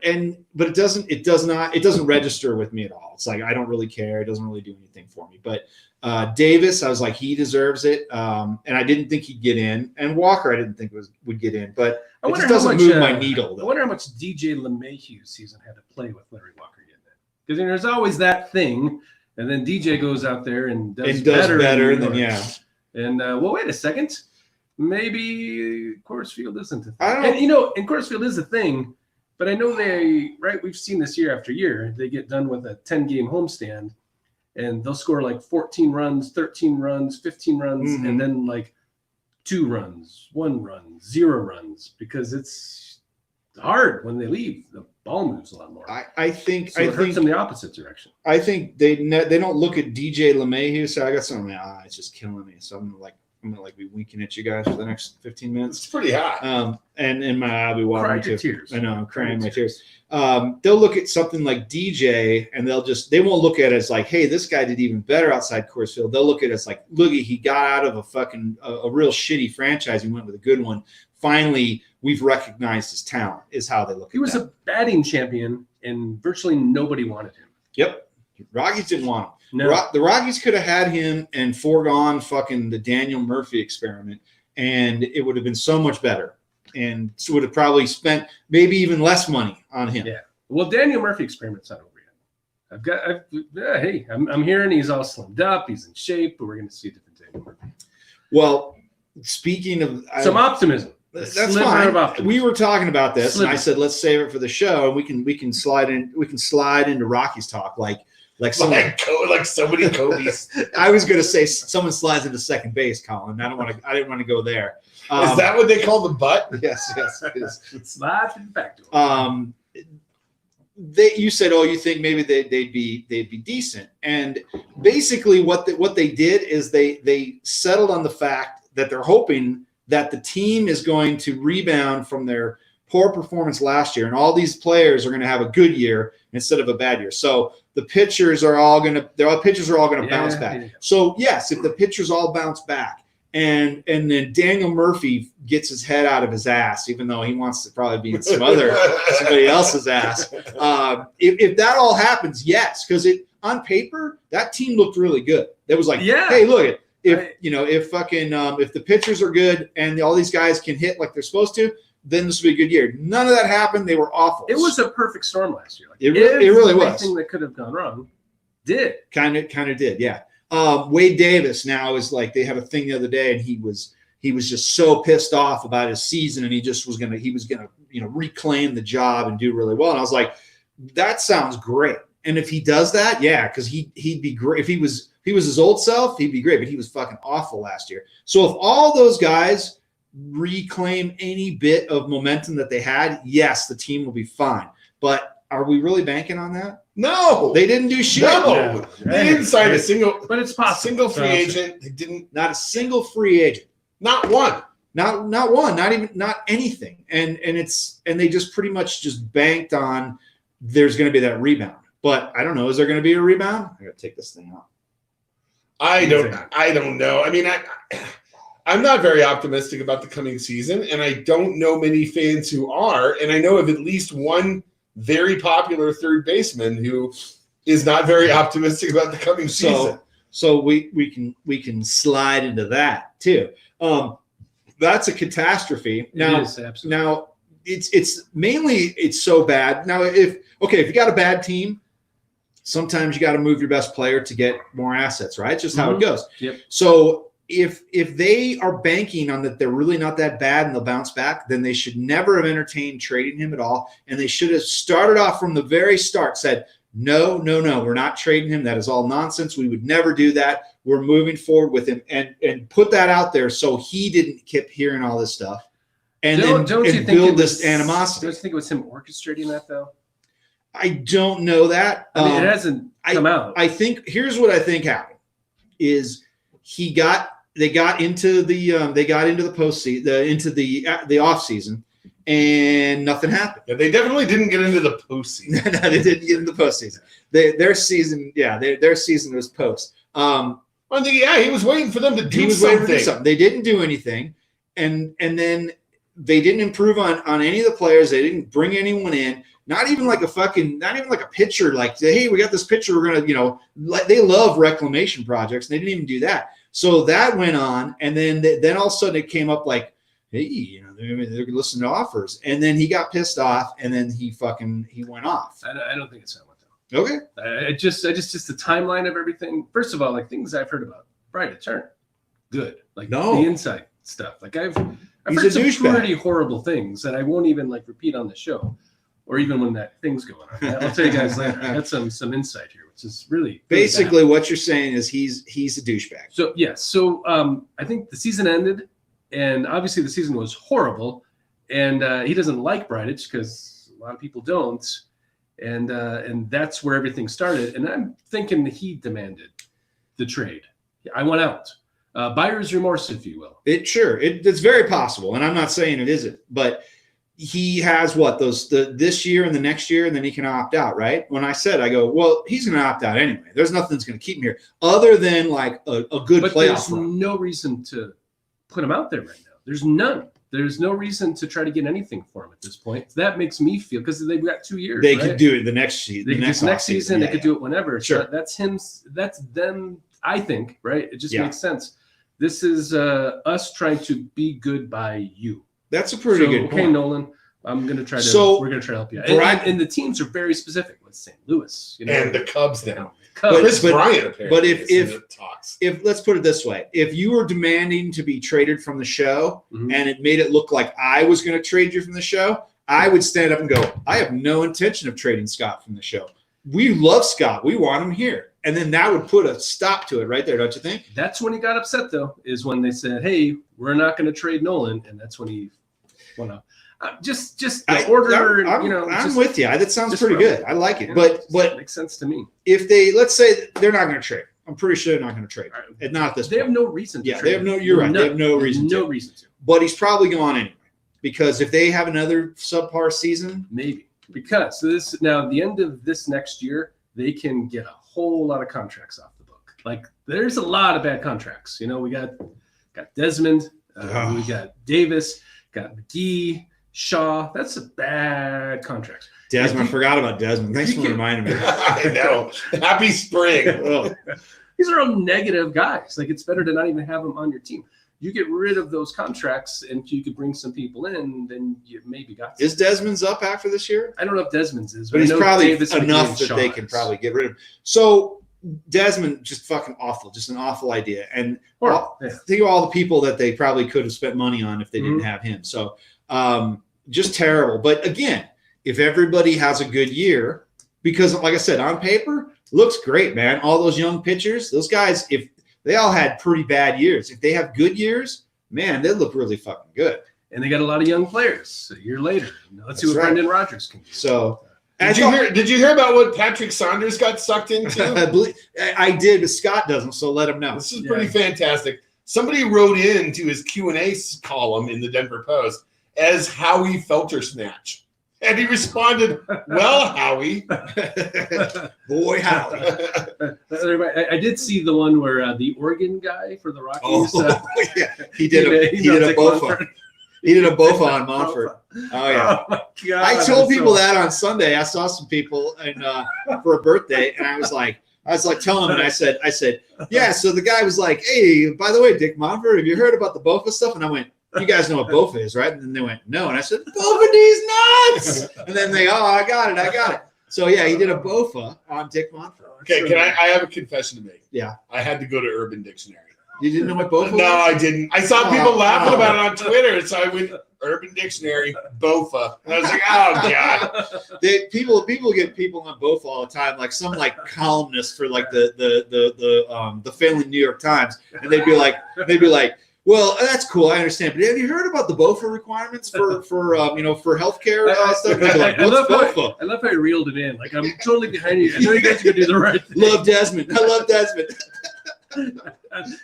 but it doesn't register with me at all. It's like I don't really care. It doesn't really do anything for me. But Davis, I was like, he deserves it, and I didn't think he'd get in. And Walker, I didn't think would get in, but it just doesn't move my needle. I wonder how much DJ LeMahieu's season had to play with Larry Walker getting in, because there's always that thing, and then DJ goes out there and does better than yeah. And well, wait a second. Maybe Coors Field isn't a thing. And Coors Field is a thing, but I know we've seen this year after year, they get done with a 10-game homestand, and they'll score like 14 runs, 13 runs, 15 runs, and then like 2 runs, 1 run, 0 runs, because it's hard when they leave. The ball moves a lot more. I think it hurts in the opposite direction. I think they don't look at DJ LeMahieu, so I got something. It's just killing me. So I'm gonna be winking at you guys for the next 15 minutes. It's pretty hot. And in my eye, I'll be watering too. Tears. I know, I'm crying my tears. They'll look at something like DJ, and they won't look at it as like, hey, this guy did even better outside Coors Field. They'll look at it as like, look, he got out of a real shitty franchise and went with a good one. Finally, we've recognized his talent. Is how they look at it. He was a batting champion, and virtually nobody wanted him. Yep. Rockies didn't want him. No. The Rockies could have had him and foregone the Daniel Murphy experiment, and it would have been so much better. And so would have probably spent maybe even less money on him. Yeah. Well, Daniel Murphy experiment's not over yet. I'm hearing he's all slimmed up, he's in shape, but we're going to see a different Daniel Murphy. Well, speaking of some optimism. That's fine. We were talking about this, and I said let's save it for the show, and we can slide into Rockies talk like so many Kobe's. I was going to say someone slides into second base, Colin. I didn't want to go there. Is that what they call the butt? Yes, it is. Slide to the back door. You said, you think maybe they'd be decent, and basically what they did is they settled on the fact that they're hoping that the team is going to rebound from their poor performance last year, and all these players are going to have a good year instead of a bad year. So the pitchers are all going to bounce back. Yeah. So yes, if the pitchers all bounce back, and then Daniel Murphy gets his head out of his ass, even though he wants to probably be in somebody else's ass. If that all happens, yes, because on paper that team looked really good. It was like, hey, look, if the pitchers are good and all these guys can hit like they're supposed to, then this will be a good year. None of that happened. They were awful. It was a perfect storm last year. It really was. Everything that could have gone wrong did. Kind of did, yeah. Wade Davis now is like, they had a thing the other day, and he was just so pissed off about his season, and he was gonna reclaim the job and do really well. And I was like, that sounds great. And if he does that, yeah, because he'd be great. If he was his old self, he'd be great. But he was fucking awful last year. So if all those guys reclaim any bit of momentum that they had, yes, the team will be fine. But are we really banking on that? No, they didn't do shit. No, they didn't sign a single. But it's possible. Single free agent. They didn't. Not a single free agent. Not one. Not one. Not anything. And they just pretty much just banked on there's going to be that rebound. But I don't know. Is there going to be a rebound? I got to take this thing off. I don't know. I mean, I'm not very optimistic about the coming season, and I don't know many fans who are. And I know of at least one very popular third baseman who is not very optimistic about the coming season. So we can slide into that too. That's a catastrophe. Now, it's mainly so bad. Now, if you got a bad team, sometimes you got to move your best player to get more assets, right? It's just how it goes. Yep. So if they are banking on that they're really not that bad and they'll bounce back, then they should never have entertained trading him at all. And they should have started off from the very start, said, no, we're not trading him. That is all nonsense. We would never do that. We're moving forward with him, and put that out there so he didn't keep hearing all this stuff and build this animosity. Don't you think it was him orchestrating that, though? I don't know that. I mean, it hasn't come out. I think here's what I think happened is they got into the postseason, into the off season, and nothing happened. Yeah, they definitely didn't get into the postseason. No, they didn't get into the postseason. Their season was post. I think, he was waiting for them to do something. They didn't do anything, and then they didn't improve on any of the players. They didn't bring anyone in. Not even like a pitcher. Like, hey, we got this pitcher. We're gonna, they love reclamation projects. And they didn't even do that. So that went on, and then all of a sudden it came up like, hey, they're listening to offers, and then he got pissed off, and then he went off. I don't think it's that one. Okay. I just the timeline of everything. First of all, like things I've heard about Brian Turner, good. Like the inside stuff. Like I've heard some pretty horrible things that I won't even like repeat on the show, or even when that thing's going on. I'll tell you guys later. I had some insight here, which is really basically what you're saying is he's a douchebag. So yes, so I think the season ended, and obviously the season was horrible, and he doesn't like Bridich because a lot of people don't. And that's where everything started. And I'm thinking he demanded the trade. I want out. Buyer's remorse, if you will. It's very possible. And I'm not saying it isn't, but he has this year and the next year, and then he can opt out, right? When I go, well, he's going to opt out anyway. There's nothing that's going to keep him here other than like a good playoff run. There's no reason to put him out there right now. There's none. There's no reason to try to get anything for him at this point. That makes me feel, because they've got 2 years. They could do it the next season. Next season, they could do it whenever. Sure. So that's him. That's them. I think, right? It just makes sense. This is us trying to be good by you. That's a pretty good point. Okay, Nolan, I'm going to try to. We're going to try to help you. And the teams are very specific. Let's St. Louis, and the Cubs now. Chris Bryant, but if let's put it this way, if you were demanding to be traded from the show, and it made it look like I was going to trade you from the show, I would stand up and go, I have no intention of trading Scott from the show. We love Scott. We want him here. And then that would put a stop to it right there, don't you think? That's when he got upset, though, is when they said, hey, we're not going to trade Nolan. And that's when he went up. Just the order, I'm with you. That sounds pretty good. I like it. But it makes sense to me. If let's say they're not going to trade. I'm pretty sure they're not going to trade. And not at this point. They have no reason to trade. They have no, you're right. They have no reason to. But he's probably gone anyway. Because if they have another subpar season. Maybe. Because now at the end of this next year, they can get a whole lot of contracts off the book. Like there's a lot of bad contracts. We got Desmond, we got Davis, got McGee, Shaw. That's a bad contract. Desmond, I forgot about Desmond. Thanks for reminding me. I know. Happy spring. These are all negative guys. Like it's better to not even have them on your team. You get rid of those contracts and you could bring some people in, then you maybe got some. Is Desmond's up after this year? I don't know if Desmond's is, but he's probably enough that they can probably get rid of him. So Desmond, just fucking awful, just an awful idea. And think of all the people that they probably could have spent money on if they didn't have him. So just terrible. But again, if everybody has a good year, because like I said, on paper, looks great, man. All those young pitchers, those guys, if they all had pretty bad years. If they have good years, man, they look really fucking good. And they got a lot of young players a year later. Let's see what Brendan Rodgers can do. So, did you hear about what Patrick Saunders got sucked into? I did, but Scott doesn't, so let him know. This is pretty fantastic. Somebody wrote into his Q&A column in the Denver Post as Howie Feltersnatch. And he responded, well, Howie. Boy, Howie. I did see the one where the Oregon guy for the Rockies. Yeah. He did a BOFA. He did a BOFA on Monfort. Oh, yeah. Oh, my God. I told people that on Sunday. I saw some people for a birthday, and I was like telling them, and I said, yeah, so the guy was like, hey, by the way, Dick Monfort, have you heard about the BOFA stuff? And I went, you guys know what BOFA is, right? And then they went, no. And I said, BOFA D's nuts. And then I got it. So, yeah, he did a BOFA on Dick Monfort. Okay, I have a confession to make. Yeah. I had to go to Urban Dictionary. You didn't know what BOFA was? No, I didn't. I saw people laughing about it on Twitter, so I went Urban Dictionary, BOFA. And I was like, oh, God. People get people on BOFA all the time, like some columnist for the failing New York Times. And they'd be like, Well, that's cool. I understand. But have you heard about the BOFA requirements for healthcare stuff? I love how you reeled it in. Like, I'm totally behind you. I know you guys are gonna do the right thing. Love Desmond. I love Desmond.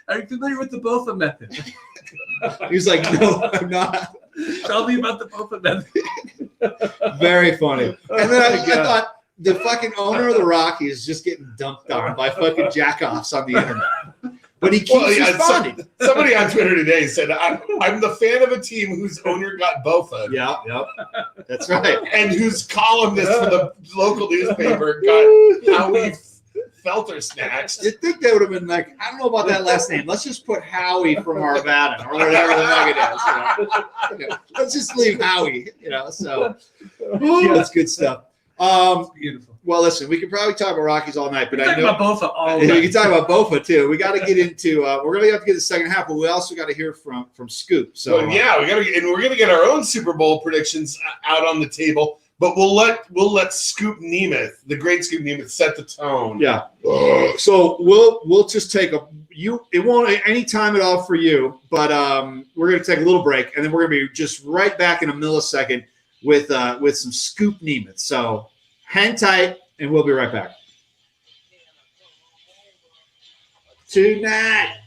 Are you familiar with the BOFA method? He's like, no, I'm not. Tell me about the BOFA method. Very funny. And then I thought the fucking owner of the Rockies is just getting dumped on by fucking jackoffs on the internet. But he keeps responding. Somebody on Twitter today said, I'm the fan of a team whose owner got BOFA. Yep. That's right. And whose columnist for the local newspaper got Howie Felter snacks. You'd think they would have been like, I don't know about that last name. Let's just put Howie from Arvada or whatever the fuck it is. You know? Let's just leave Howie. So that's good stuff. Beautiful. Well, listen, we could probably talk about Rockies all night, but I know about BOFA all night. We can talk about BOFA too. We got to get into. We're going to have to get the second half, but we also got to hear from Scoop. So we're gonna get our own Super Bowl predictions out on the table. But we'll let Scoop Nemeth, the great Scoop Nemeth, set the tone. Yeah. So we'll just take it won't any time at all for you, but we're going to take a little break, and then we're going to be just right back in a millisecond with some Scoop Nemeth. So hang tight, and we'll be right back. Tonight.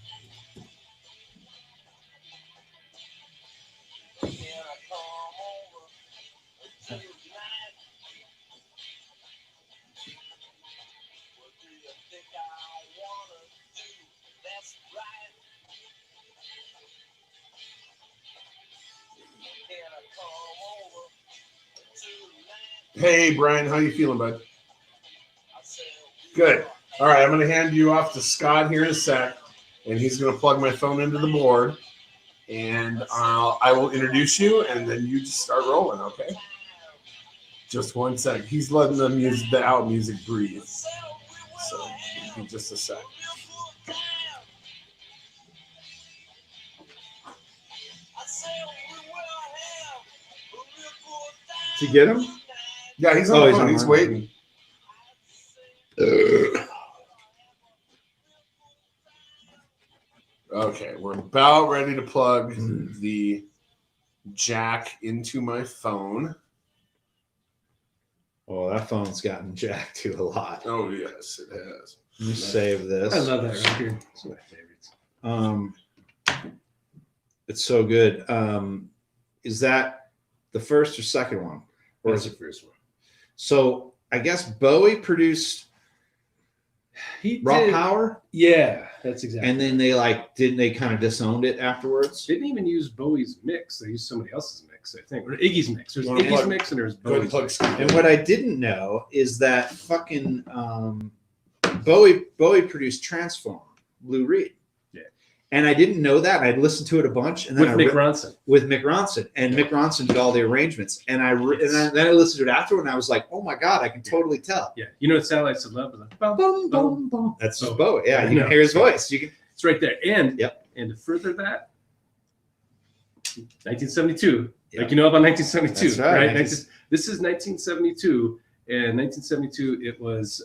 Hey, Brian, how you feeling, bud? Good. All right, I'm going to hand you off to Scott here in a sec, and he's going to plug my phone into the board, and I will introduce you, and then you just start rolling, okay? Just 1 sec. He's letting the out music breathe, so give me just a sec. Did you get him? Yeah, he's on the phone. He's waiting. Okay, we're about ready to plug the jack into my phone. Oh, that phone's gotten jacked to a lot. Oh, yes, it has. Let me save this. I love that right here. It's my favorites. It's so good. Is that the first or second one? Or That's is the first one. So I guess Bowie produced Raw Power. Yeah, that's exactly. And then they kind of disowned it afterwards. They didn't even use Bowie's mix. They used somebody else's mix, I think, or Iggy's mix. There's Wanna Iggy's plug- mix and there's Go ahead Bowie's and plug mix. And what I didn't know is that fucking Bowie produced Transform, Lou Reed. Yeah. And I didn't know that. I'd listened to it a bunch, and then With Mick Ronson. with Mick Ronson, and Mick Ronson did all the arrangements. And then I listened to it afterward, and I was like, oh my god, I can totally tell. Yeah, you know what Satellites of Love is like? Boom, Boom, boom. boom, boom. That's just Bowie. Bowie. Yeah, I you know. can hear his voice. You can. It's right there. And Yep. to further that, 1972. Yep. Like, you know about 1972, That's right. This is 1972, and 1972 it was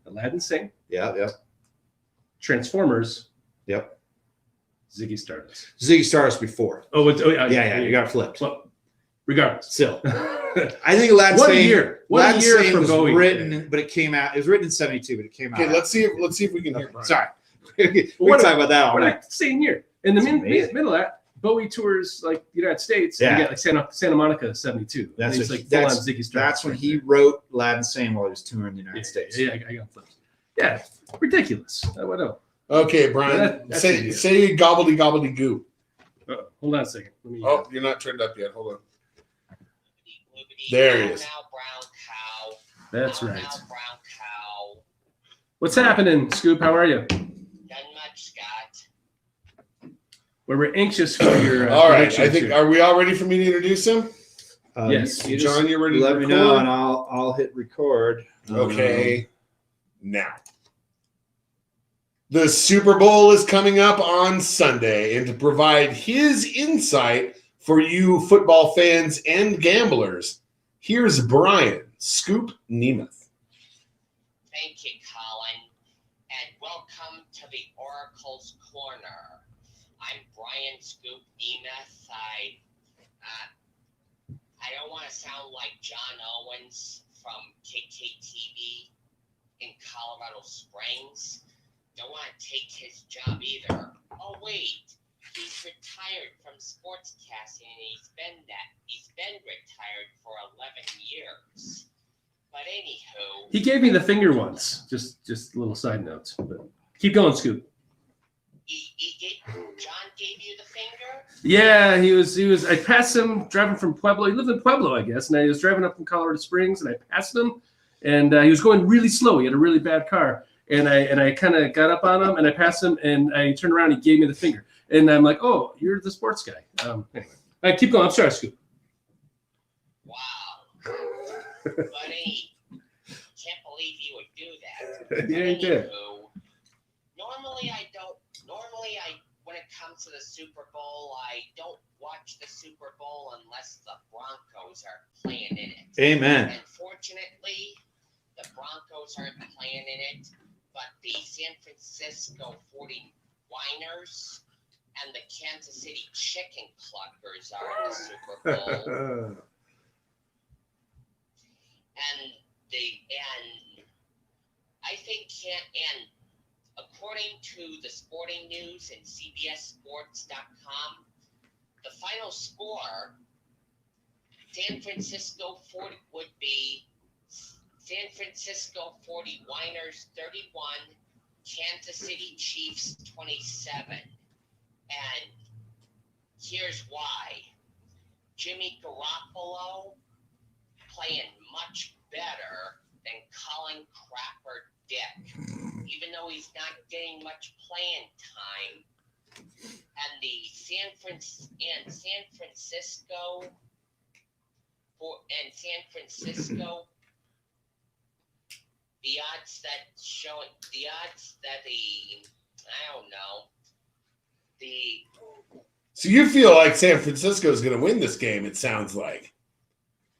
Aladdin Sane, Yeah. Transformers, Yep. Ziggy Stardust. Ziggy Stardust before. Yeah, You got flipped. Well, regardless. Still, I think Aladdin What a Sane. year! Aladdin Sane for was Bowie. written, but it came out. It was written in '72, but it came out. Okay, let's see if we can hear Brian. Sorry, we can What talk about that all We're night. like same year. In the That's amazing. middle of that, Bowie tours like the United States. Yeah. You get like Santa Monica 72. That's And it's what- like full on that's- Ziggy Stardust. That's when right he there. wrote Aladdin Sane while he was touring the United Yeah, States. Yeah, I got flipped. Yeah, ridiculous. I would know. Okay, Brian, That's say easy. say gobbledy goo. Hold on a second. Let me. Oh, you're not turned up yet. Hold on. There he is. That's right. What's happening, Scoop? How are you? Well, we're anxious for your. All right, I predictions think. here. Are we all ready for me to introduce him? Yes. you just John, you ready to let me record? know, and I'll hit record. Okay, now. The Super Bowl is coming up on Sunday, and to provide his insight for you football fans and gamblers, here's Brian Scoop Nemeth. Thank you, Colin, and welcome to the Oracle's Corner. Scoop Nemeth. I don't want to sound like John Owens from KKTV in Colorado Springs. Don't want to take his job either. Oh wait, he's retired from sportscasting, and he's been retired for 11 years. But anywho, He gave me the finger once. Just little side notes. But keep going, Scoop. John gave you the finger? Yeah, he was. I passed him driving from Pueblo. He lived in Pueblo, I guess, and I was driving up from Colorado Springs, and I passed him, and he was going really slow. He had a really bad car, and I kind of got up on him, and I passed him, and I turned around, and he gave me the finger, and I'm like, oh, you're the sports guy. Anyway, all right, keep going. I'm sorry, Scoop. Wow. Buddy, can't believe you would do that. Yeah, he did. Normally, when it comes to the Super Bowl, I don't watch the Super Bowl unless the Broncos are playing in it. Amen. Unfortunately, the Broncos aren't playing in it, but the San Francisco 49ers and the Kansas City Chicken Cluckers are in the Super Bowl. And I think according to the Sporting News and CBSSports.com, the final score, San Francisco 40 would be San Francisco 49ers 31, Kansas City Chiefs 27. And here's why. Jimmy Garoppolo playing much better than Colin Crapper Dick, even though he's not getting much playing time. And San Francisco, the odds that I don't know. So you feel like San Francisco is going to win this game, it sounds like.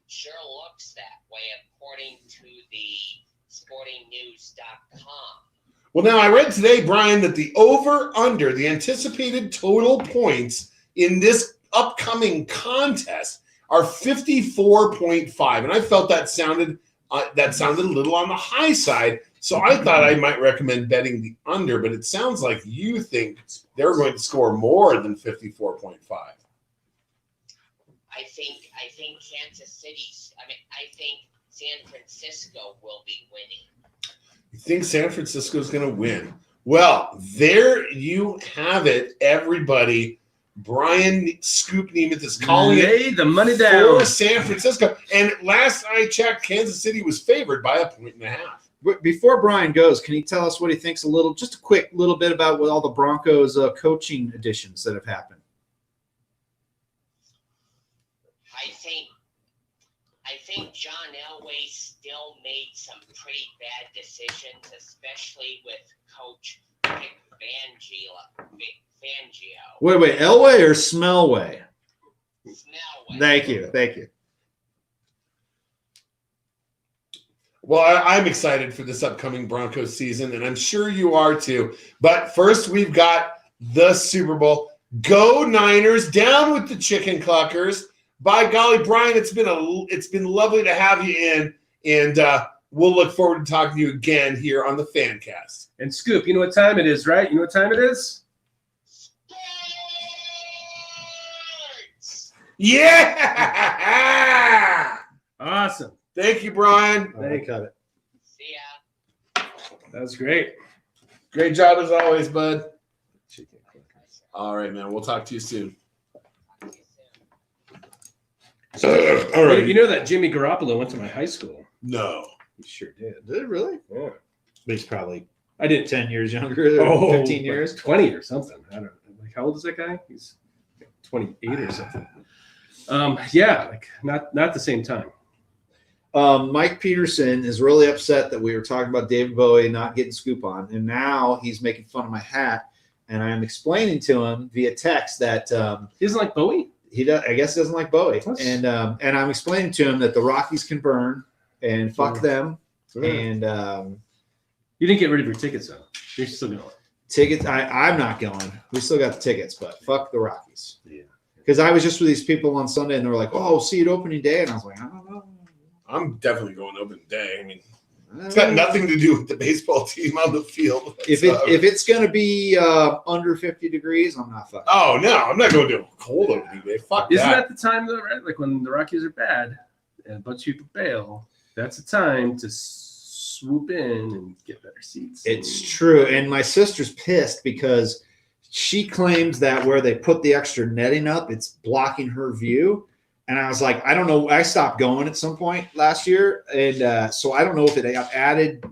Sure looks that way according to the sportingnews.com. Well, now I read today, Brian, that the over-under, the anticipated total points in this upcoming contest are 54.5. And I felt that sounded a little on the high side. So I thought I might recommend betting the under, but it sounds like you think they're going to score more than 54.5. I think San Francisco will be winning. You think San Francisco is going to win? Well, there you have it, everybody. Brian Scoop Nemeth is calling Lay the money down for San Francisco. And last I checked, Kansas City was favored by 1.5. Before Brian goes, can he tell us what he thinks just a quick little bit about what all the Broncos coaching additions that have happened? I think John Elway still made some pretty bad decisions, especially with Coach Vic Fangio. Wait, Elway or Smellway? Smellway. Thank you. Well, I'm excited for this upcoming Broncos season, and I'm sure you are too. But first, we've got the Super Bowl. Go Niners, down with the Chicken Cluckers. By golly, Brian, it's been lovely to have you in, and we'll look forward to talking to you again here on the Fancast. And Scoop, you know what time it is, right? You know what time it is? Sports! Yeah! Awesome. Thank you, Brian. Thank you. it. See ya. That was great. Great job as always, bud. All right, man. We'll talk to you soon. All right. You know that Jimmy Garoppolo went to my high school? No. He sure did. Did it really? Yeah. But he's probably I did 10 years younger, or 15 years. 20 or something. I don't know. Like, how old is that guy? He's 28 or something. Yeah, like not the same time. Mike Peterson is really upset that we were talking about David Bowie not getting Scoop on, and now he's making fun of my hat. And I am explaining to him via text that He doesn't like Bowie? he does. I guess doesn't like Bowie, and I'm explaining to him that the Rockies can burn and fuck them. Yeah. And You didn't get rid of your tickets, though. You're still going. Tickets. I'm not going. We still got the tickets, but fuck the Rockies. Yeah. Because I was just with these people on Sunday, and they were like, "Oh, see you at opening day," and I was like, "I don't know." I'm definitely going open day. I mean, it's got nothing to do with the baseball team on the field. If it's gonna be under 50 degrees, I'm not fucking. Oh no, I'm not going to a cold opening day. Fuck Isn't that. that the time though, right? Like when the Rockies are bad and a bunch of people bail, that's the time to swoop in and get better seats. It's true, and my sister's pissed because she claims that where they put the extra netting up, it's blocking her view. And I was like, I don't know. I stopped going at some point last year, and so I don't know if it got added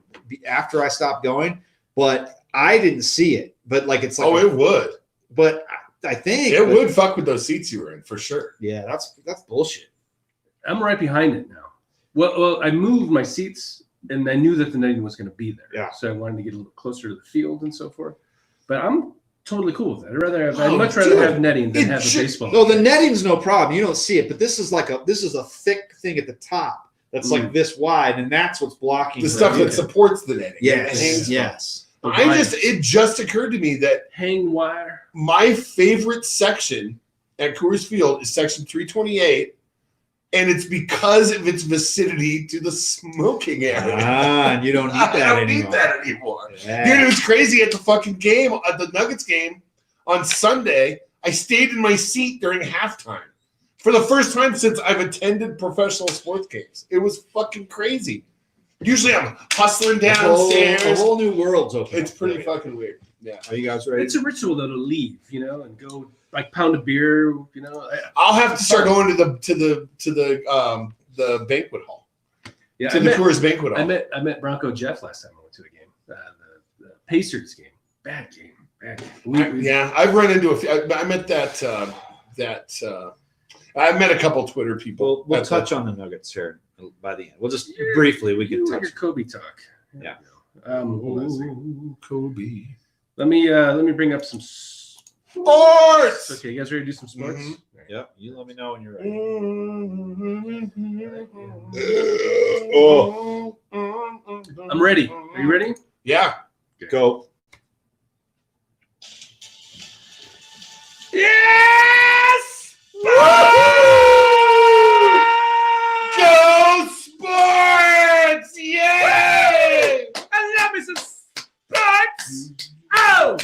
after I stopped going, but I didn't see it. But like, it's like, It would. But I think It would fuck with those seats you were in for sure. Yeah, that's bullshit. I'm right behind it now. Well, I moved my seats, and I knew that the netting was going to be there. Yeah. So I wanted to get a little closer to the field and so forth. But I'm totally cool with that. I'd Oh, much rather dude, have netting than it have a should- baseball. No, the netting's no problem. You don't see it, but this is a thick thing at the top that's like this wide, and that's what's blocking The her stuff view. that supports the netting. Yes, yes. It just occurred to me that hang wire. my favorite section at Coors Field is section 328, and it's because of its vicinity to the smoking area. And you don't need that I don't anymore. need that anymore. Yeah. Dude, it was crazy at the fucking game, at the Nuggets game on Sunday. I stayed in my seat during halftime for the first time since I've attended professional sports games. It was fucking crazy. Usually I'm hustling A downstairs. whole new world's open. It's pretty fucking weird. Yeah. Are you guys ready? It's a ritual though to leave, and go like pound a beer, I'll have to start going to the banquet hall. Yeah, To the Coors banquet hall. I met Bronco Jeff last time I went to a game, the Pacers game. Bad game. Yeah, I've run into a few. I met I met a couple Twitter people. We'll That's touch on the Nuggets here by the end. We'll just briefly we can You touch. your Kobe talk. Yeah. Hold on a second. Ooh, Kobe. Let me bring up some Sports. Okay, you guys ready to do some sports? Mhm. Yep. You let me know when you're ready. I'm ready. Are you ready? Yeah. Go. Yes! Go sports! Yay! I love me some sports. Oh,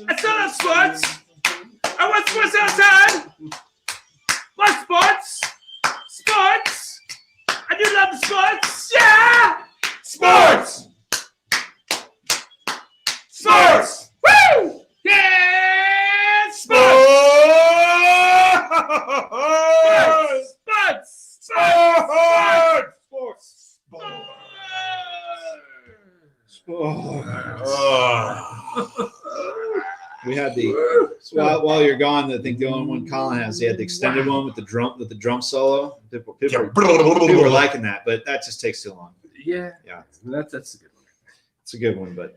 I still love sports. I want sports outside. What sports? Sports. I do love the sports. Yeah. Sports! Sports! Woo! Yeah. Sports. Sports! Sports. Sports! We had the while you're gone. I think the only one Colin has. He had the extended one with the drum solo. People were liking that, but that just takes too long. Yeah. Yeah. That's a good one. It's a good one, but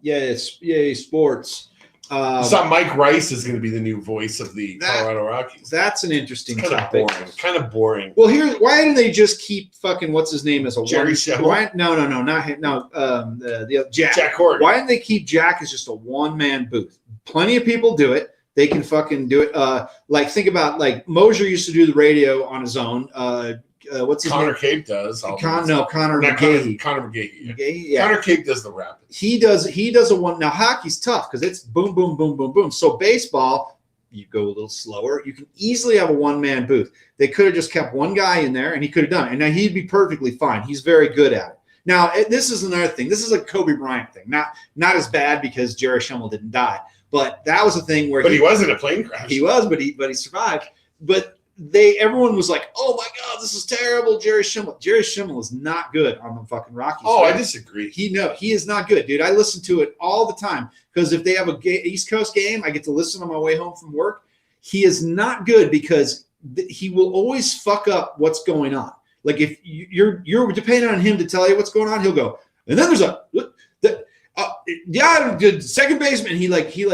yay sports. So Mike Rice is going to be the new voice of the That- Colorado Rockies. That's an interesting Kind of topic. boring. Kind of boring. Well, why didn't they just keep fucking what's his name as a Jerry one? Shepard? Why, no, not him. No, the other, Jack. Jack Horgan. Why didn't they keep Jack as just a one-man booth? Plenty of people do it. They can fucking do it. Like think about like Mosier used to do the radio on his own. What's his Connor name? Cape does. Connor Not McGahee. Connor McGahee. Yeah. McGahee, yeah. Connor Cape does the rap. He does a one. Now hockey's tough because it's boom, boom, boom, boom, boom. So baseball, you go a little slower. You can easily have a one-man booth. They could have just kept one guy in there, and he could have done it. And now he'd be perfectly fine. He's very good at it. Now this is another thing. This is a Kobe Bryant thing. Not as bad because Jerry Schimmel didn't die, but that was a thing where But he was in a plane crash. he was, but he survived. But everyone was like, "Oh my God, this is terrible." Jerry Schimmel is not good on the fucking Rockies. Oh, I disagree. He is not good, dude. I listen to it all the time because if they have a East Coast game, I get to listen on my way home from work. He is not good because he will always fuck up what's going on. Like if you're depending on him to tell you what's going on, he'll go, and then there's the second baseman. He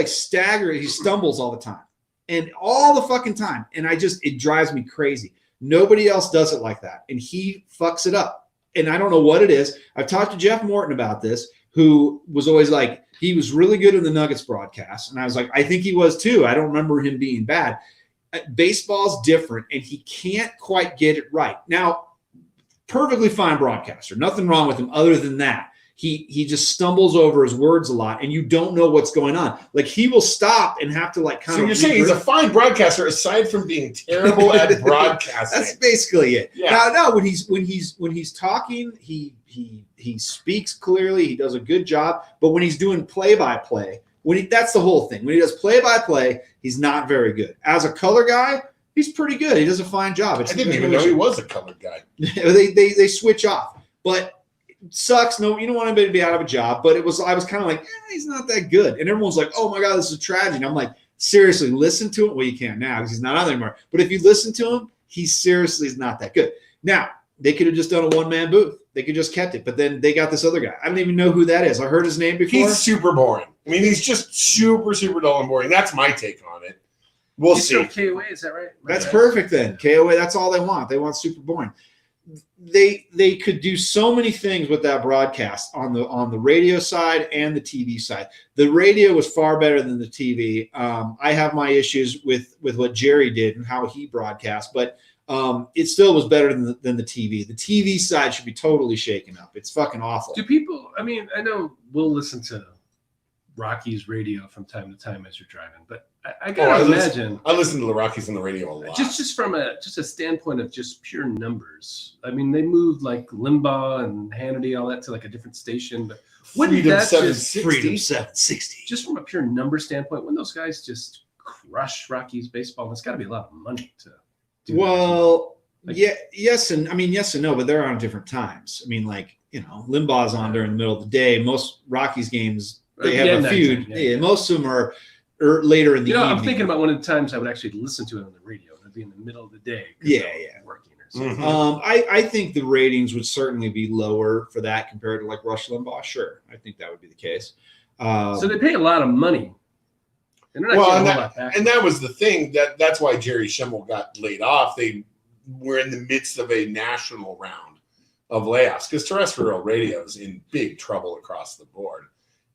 staggers, he stumbles all the time. And all the fucking time. And it drives me crazy. Nobody else does it like that. And he fucks it up. And I don't know what it is. I've talked to Jeff Morton about this. who was always like, he was really good in the Nuggets broadcast. And I was like, I think he was too. I don't remember him being bad. Baseball's different, and he can't quite get it right. Now, perfectly fine broadcaster. Nothing wrong with him other than that. He just stumbles over his words a lot, and you don't know what's going on. Like, he will stop and have to like kind So of. you're saying he's a fine broadcaster aside from being terrible at broadcasting. That's basically it. Yeah. No, when he's talking, he speaks clearly. He does a good job. But when he's doing play-by-play, that's the whole thing. When he does play-by-play, he's not very good. As a color guy, he's pretty good. He does a fine job. I didn't even know he was a colored guy. they switch off, but it sucks. No, you don't want anybody to be out of a job. But I was kind of like, he's not that good. And everyone's like, oh my God, this is a tragedy. And I'm like, seriously, listen to him. Well, you can't now because he's not on there anymore. But if you listen to him, he seriously is not that good. Now, they could have just done a one-man booth. They could just kept it. But then they got this other guy. I don't even know who that is. I heard his name before. He's super boring. I mean, he's just super, super dull and boring. That's my take on it. We'll He's see. still KOA, is that right? That's perfect then. KOA, that's all they want. They want super boring. They could do so many things with that broadcast on the radio side and the TV side. The radio was far better than the TV. I have my issues with what Jerry did and how he broadcast, but it still was better than the TV. The TV side should be totally shaken up. It's fucking awful. Do people? I mean, I know we'll listen to Rockies radio from time to time as you're driving, but I gotta imagine. I listen to the Rockies on the radio a lot. Just from a standpoint of just pure numbers. I mean, they moved like Limbaugh and Hannity, all that to like a different station, but wouldn't Freedom that 760. Freedom 760. just from a pure number standpoint, when those guys just crush Rockies baseball, it's got to be a lot of money to do. Well, Like- yes and no, but they're on different times. I mean, like, Limbaugh's on during the middle of the day. Most Rockies games, they have a feud. Yeah, most of them are later in the evening. I'm thinking about one of the times I would actually listen to it on the radio. It'd be in the middle of the day. Yeah. Working or something. Mhm. I think the ratings would certainly be lower for that compared to like Rush Limbaugh. Sure, I think that would be the case. So they pay a lot of money. And they're not Well, getting a whole lot back. And that was the thing. That's why Jerry Schimmel got laid off. They were in the midst of a national round of layoffs because terrestrial radio is in big trouble across the board.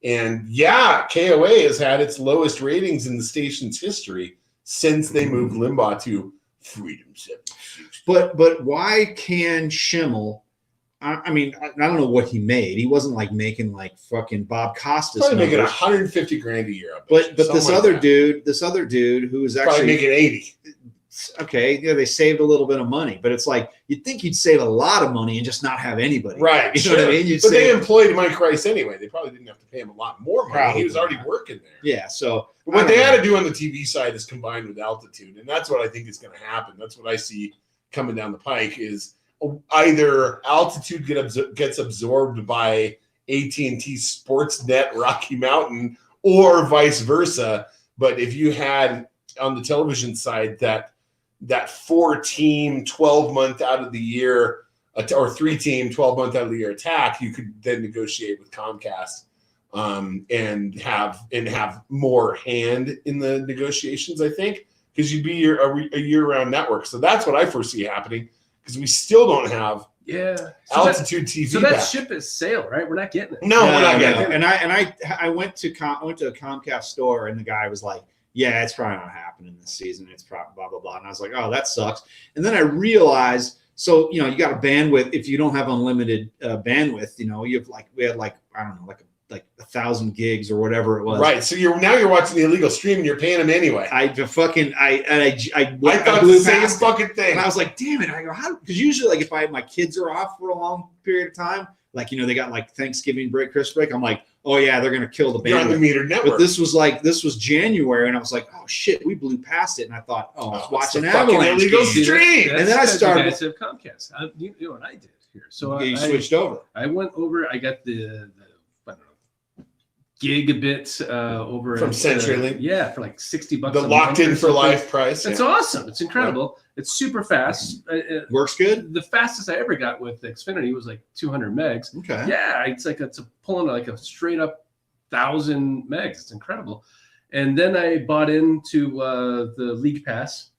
And yeah, KOA has had its lowest ratings in the station's history since they moved Limbaugh to Freedom 760. But why can Schimmel? I mean, I don't know what he made. He wasn't like making like fucking Bob Costas Probably making numbers. $150,000 a year. But this Something like other that. this other dude who is Probably actually making 80. okay. Yeah, they saved a little bit of money, but it's like you'd think you'd save a lot of money and just not have anybody. Right. You know what I mean? You'd But they save, employed Mike Rice anyway. They probably didn't have to pay him a lot more money. Probably He was already not. working there. yeah. So What they had to do on the TV side is combine with altitude, and that's what I think is going to happen. That's what I see coming down the pike is either altitude gets absorbed by AT&T Sportsnet Rocky Mountain or vice versa. But if you had on the television side that 4-team 12-month out of the year or 3-team 12-month out of the year attack, you could then negotiate with Comcast and have more hand in the negotiations, I think, because you'd be a year-round network. So that's what I foresee happening because we still don't have altitude TV. So that back. ship is sailed, right? We're not getting it. No, we're not getting it. And I went to a Comcast store and the guy was like, "Yeah, it's probably not happening this season. It's probably blah blah blah." And I was like, "Oh, that sucks." And then I realized, so you got a bandwidth. If you don't have unlimited bandwidth, we had like I don't know, like 1,000 gigs or whatever it was. Right. So you're watching the illegal stream and you're paying them anyway. I thought the blew same past it. fucking thing. And I was like, damn it. I go, how? Because usually, like, if my kids are off for a long period of time, like, they got like Thanksgiving break, Christmas break, I'm like, oh, yeah, they're going to kill the You're on the bandwidth. metered network. But this was January, and I was like, oh, shit, we blew past it. And I thought, I was it's watching the fucking Avalanche illegal games. stream. And then I started- You guys have Comcast. You know what I did here. So You I switched over. I went over. I got the I don't know, gigabit over From at, CenturyLink? yeah, for like $60 The a locked month or in for something. life price. It's yeah. awesome. It's incredible. It's super fast. Works good? The fastest I ever got with Xfinity was like 200 megs. Okay. Yeah, it's pulling like a straight up 1,000 megs. It's incredible. And then I bought into the League Pass.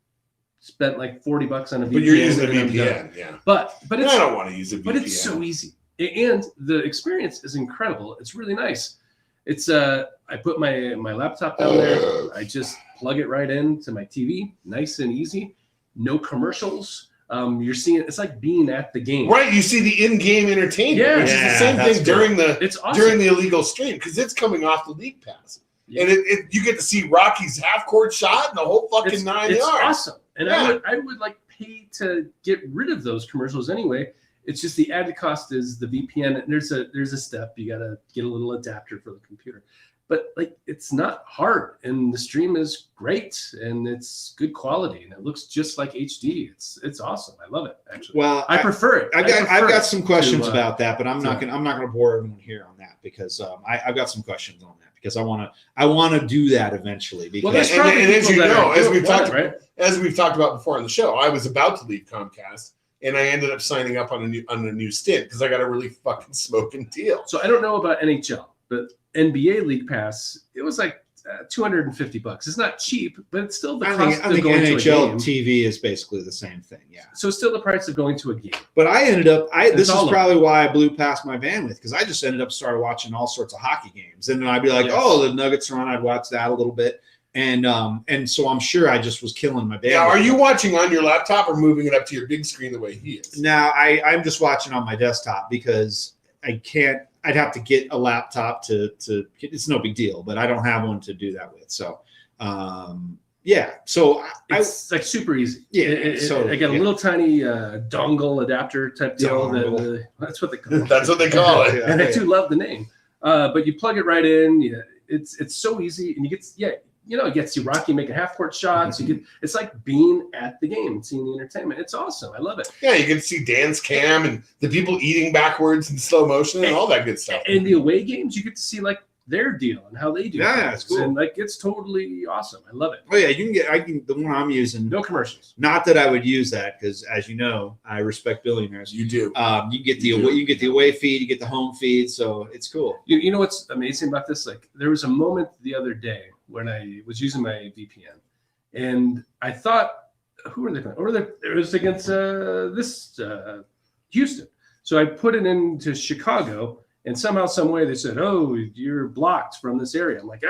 Spent like $40 on a VPN. But you're using a and I'm done. VPN, yeah. But I it's don't want to use a VPN. but it's so easy. And the experience is incredible. It's really nice. It's I put my laptop down there. I just plug it right into my TV, nice and easy. No commercials. You're seeing it's like being at the game. Right, you see the in-game entertainment, which is the same thing during the illegal stream because it's coming off the League Pass. Yeah. And you get to see Rocky's half-court shot and the whole fucking 9 yards. It's awesome. And I would like pay to get rid of those commercials anyway. It's just the added cost is the VPN. There's a step. You got to get a little adapter for the computer. But like it's not hard, and the stream is great, and it's good quality, and it looks just like HD. It's awesome. I love it actually. Well, I prefer it. I've got some questions about that, but I'm not gonna bore everyone here on that because I've got some questions on that because I want to do that eventually. Because and as you know, as we've talked about before on the show, I was about to leave Comcast. And I ended up signing up on a new stint because I got a really fucking smoking deal. So I don't know about NHL, but NBA League Pass, it was like $250. It's not cheap, but it's still the cost of going NHL to a game. TV is basically the same thing. Yeah. So it's still the price of going to a game. But I ended up. This is probably why I blew past my bandwidth because I just ended up started watching all sorts of hockey games, and then I'd be like, "Oh, the Nuggets are on." I'd watch that a little bit. And so I'm sure I just was killing my bandwidth. Yeah, are you watching on your laptop or moving it up to your big screen the way he is? Now I'm just watching on my desktop because I can't. I'd have to get a laptop to. It's no big deal, but I don't have one to do that with. So, yeah. So it's like super easy. Yeah. So I got a little tiny dongle adapter type deal. That's what they call it. That's what they call it. And I do love the name. But you plug it right in. Yeah, it's so easy, and you get it gets you Rocky making half-court shots. It's like being at the game and seeing the entertainment. It's awesome. I love it. Yeah, you can see Dan's cam and the people eating backwards in slow motion and all that good stuff. And the away games, you get to see like their deal and how they do. Yeah, it's cool. And like it's totally awesome. I love it. Oh yeah, the one I'm using. No commercials. Not that I would use that because, as you know, I respect billionaires. You do. You get the away feed, you get the home feed, so it's cool. You know what's amazing about this? Like there was a moment the other day when I was using my VPN, and I thought, who are they playing? It was against Houston. So I put it into Chicago, and somehow, some way, they said, "Oh, you're blocked from this area." I'm like,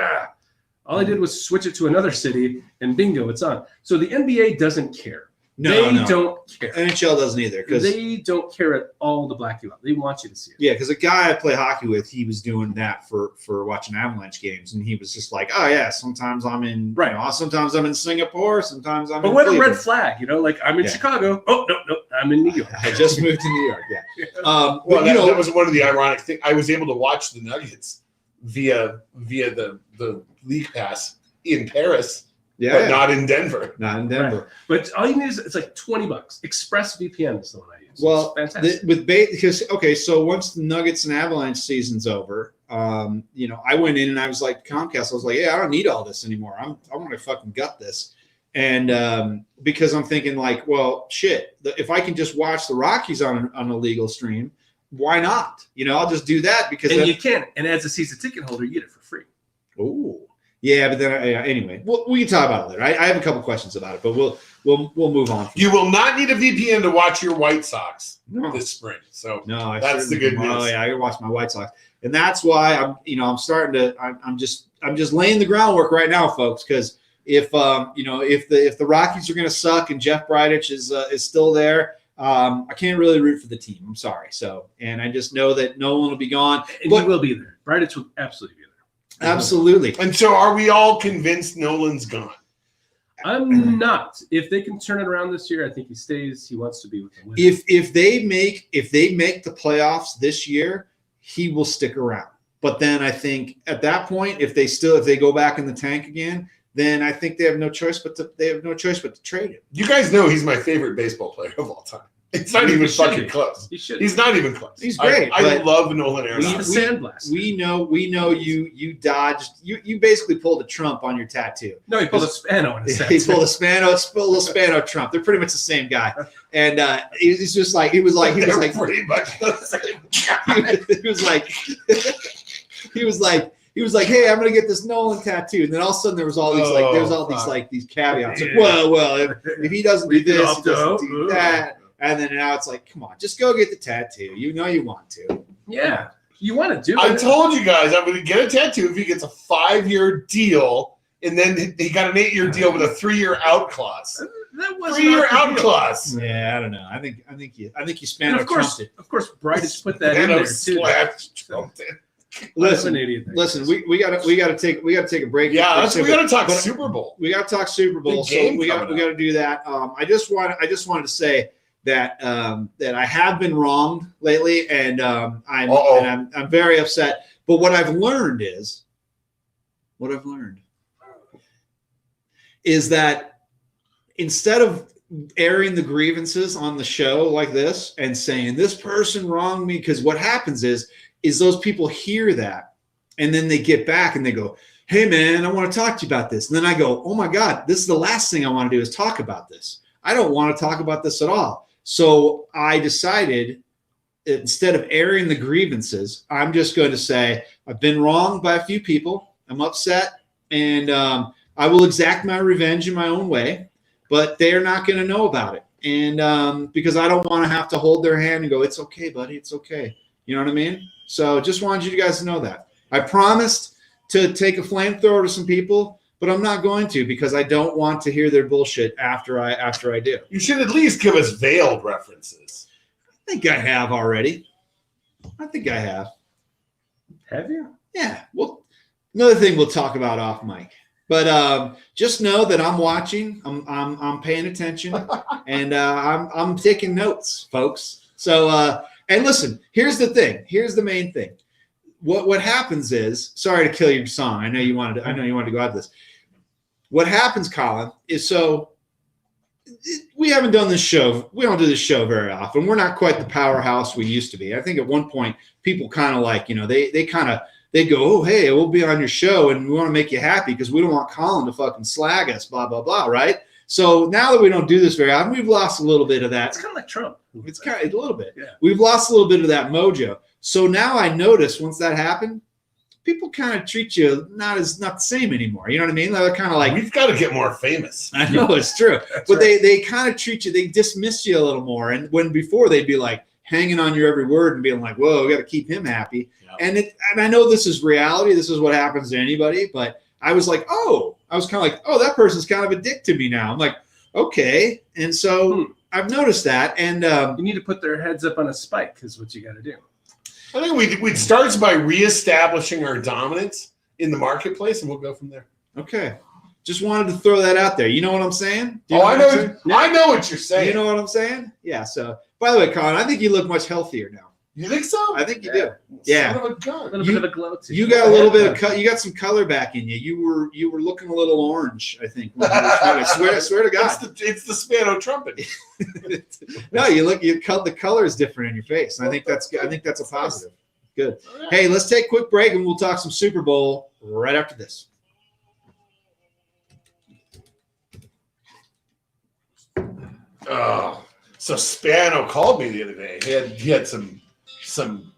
All I did was switch it to another city, and bingo, it's on. So the NBA doesn't care. They don't care. NHL doesn't either because they don't care at all to black you out. They want you to see it. Yeah, because a guy I play hockey with, he was doing that for watching Avalanche games, and he was just like, "Oh yeah, sometimes I'm in sometimes I'm in Singapore, sometimes I'm." But in what Cleveland. a red flag, like I'm in Chicago. Oh no, I'm in New York. I just moved to New York. Yeah. That was one of the ironic things. I was able to watch the Nuggets via the League Pass in Paris. Yeah, but not in Denver. Not in Denver. Right. But all you need is it's like $20. ExpressVPN is the one I use. Well, it's fantastic. because so once the Nuggets and Avalanche season's over, I went in and I was like Comcast. I was like, yeah, I don't need all this anymore. I want to fucking gut this, and because I'm thinking like, well, shit, if I can just watch the Rockies on a legal stream, why not? I'll just do that because you can. And as a season ticket holder, you get it for free. Oh. Yeah, but then anyway, we can talk about it later. I have a couple questions about it, but we'll move on. You will not need a VPN to watch your White Sox this spring. So that's the good news. Oh yeah, I can watch my White Sox, and that's why I'm starting to. I'm just laying the groundwork right now, folks, because if the Rockies are going to suck and Jeff Bridich is still there, I can't really root for the team. I'm sorry. So, and I just know that Nolan will be gone. And he will be there. Bridich will absolutely be there. Absolutely. And so are we all convinced Nolan's gone? I'm not. If they can turn it around this year, I think he stays. He wants to be with the Wizards. If they make the playoffs this year, he will stick around. But then I think at that point, if they go back in the tank again, then I think they have no choice but to trade him. You guys know he's my favorite baseball player of all time. It's not even fucking close. He's not even close. He's great. I love Nolan Arenado. We know you dodged. You basically pulled a Trump on your tattoo. No, he pulled a Spano on his tattoo. He pulled a little Spano Trump. They're pretty much the same guy. And he's just like he was pretty much the same guy. He was like, hey, I'm gonna get this Nolan tattoo, and then all of a sudden there was all these these caveats. Like, well, if he doesn't do this, he doesn't do that. And then now it's like, come on, just go get the tattoo. You know you want to. Yeah. You want to do I it. told you guys I'm going to get a tattoo if he gets a 5-year deal, and then he got an 8-year deal with a 3-year out clause. That was 3-year out clause. Yeah, I don't know. I think you And Spano trumped it. of course, Bryce put that in there too. Trumped it. Listen, I'm an idiot. listen. We got to take a break. Yeah, we got to talk But- Super Bowl. We got to talk Super Bowl, Big so game we got coming to do that. I just wanted to say that that I have been wronged lately, and I'm very upset. But what I've learned is that instead of airing the grievances on the show like this and saying this person wronged me, because what happens is those people hear that and then they get back and they go, hey man, I want to talk to you about this. And then I go, oh my God, this is the last thing I want to do is talk about this. I don't want to talk about this at all. So I decided, instead of airing the grievances, I'm just going to say, I've been wronged by a few people. I'm upset, and I will exact my revenge in my own way, but they're not going to know about it. And because I don't want to have to hold their hand and go, it's okay, buddy, it's okay. You know what I mean? So just wanted you guys to know that. I promised to take a flamethrower to some people, but I'm not going to, because I don't want to hear their bullshit after I do. You should at least give us veiled references. I think I have already. I think I have. Have you? Yeah. Well, another thing we'll talk about off mic. But just know that I'm watching. I'm paying attention, and I'm taking notes, folks. So and listen, here's the thing. Here's the main thing. What happens is, sorry to kill your song. I know you wanted to go out this. What happens, Colin, is we haven't done this show. We don't do this show very often. We're not quite the powerhouse we used to be. I think at one point people kind of like, they go, oh, hey, we'll be on your show and we want to make you happy because we don't want Colin to fucking slag us, blah, blah, blah, right? So now that we don't do this very often, we've lost a little bit of that. It's kind of like Trump. It's kind of a little bit. Yeah. We've lost a little bit of that mojo. So now I notice once that happened, people kind of treat you not the same anymore. You know what I mean? They're kind of like, We've got to get more famous. I know it's true, but right. they kind of treat you, they dismiss you a little more. And when before they'd be like hanging on your every word and being like, whoa, we got to keep him happy. Yeah. And I know this is reality. This is what happens to anybody. But I was like, I was kind of like, oh, that person's kind of a dick to me now. I'm like, okay. And so I've noticed that. And you need to put their heads up on a spike is what you got to do. I think we'd start by reestablishing our dominance in the marketplace, and we'll go from there. Okay. Just wanted to throw that out there. You know what I'm saying? I know what you're saying. You know what I'm saying? Yeah. So, by the way, Colin, I think you look much healthier now. You think so? I think you do. Yeah. Son of a gun. A little bit of a glow to You got a little bit of you got some color back in you. You were looking a little orange, I think. I swear to God. It's the Spano trumpet. No, the color is different in your face. And I think that's a positive. Good. Right. Hey, let's take a quick break and we'll talk some Super Bowl right after this. Oh, so Spano called me the other day. He had some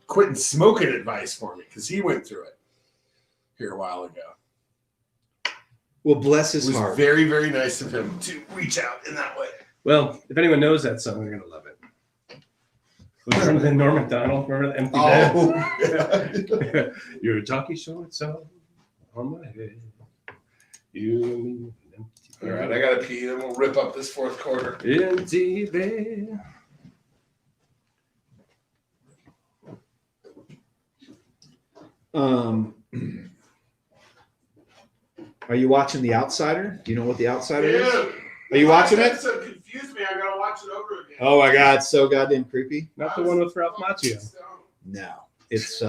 quitting smoking advice for me because he went through it here a while ago. Well, bless his heart. It was very, very nice of him to reach out in that way. Well, if anyone knows that song, they're gonna love it. Remember the Norm Macdonald? Remember the empty bed? You're a talkie show, it's all on my head. You and me, an empty bed. All right, I gotta pee. Then we'll rip up this fourth quarter. Empty bed. Are you watching The Outsider? Do you know what The Outsider is? Dude, Are you watching it? So confused me. I gotta watch it over again. Oh my God, it's so goddamn creepy. Not the one with Ralph Macchio. No, it's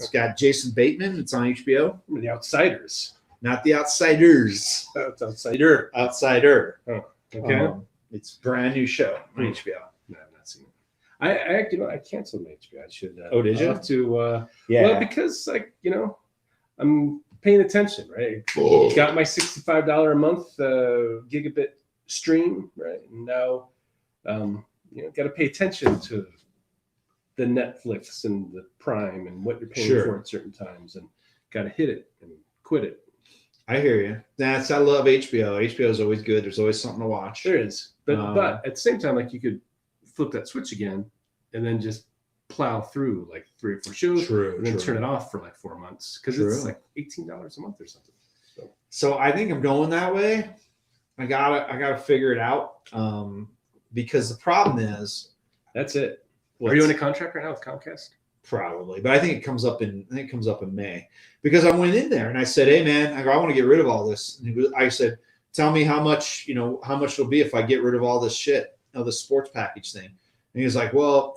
got Jason Bateman. It's on HBO. The Outsiders. Not The Outsiders. It's Outsider. Outsider. Oh, okay. It's a brand new show on HBO. No, I've not seen it. I canceled my HBO. I should. Oh, did you? I'll have to. Yeah. Well, because I'm paying attention, right? Got my $65 a month gigabit stream, right? And now, got to pay attention to the Netflix and the Prime and what you're paying for at certain times, and got to hit it and quit it. I hear you. I love HBO. HBO is always good. There's always something to watch. There is, but at the same time, like you could flip that switch again, and then just plow through like 3 or 4 shows, and then turn it off for like 4 months because it's like $18 a month or something. So I think I'm going that way. I gotta figure it out because the problem is that's it. Are you in a contract right now with Comcast? Probably, but I think it comes up in May because I went in there and I said, "Hey man, I want to get rid of all this." And I said, "Tell me how much it'll be if I get rid of all this shit, the sports package thing." And he was like, "Well,"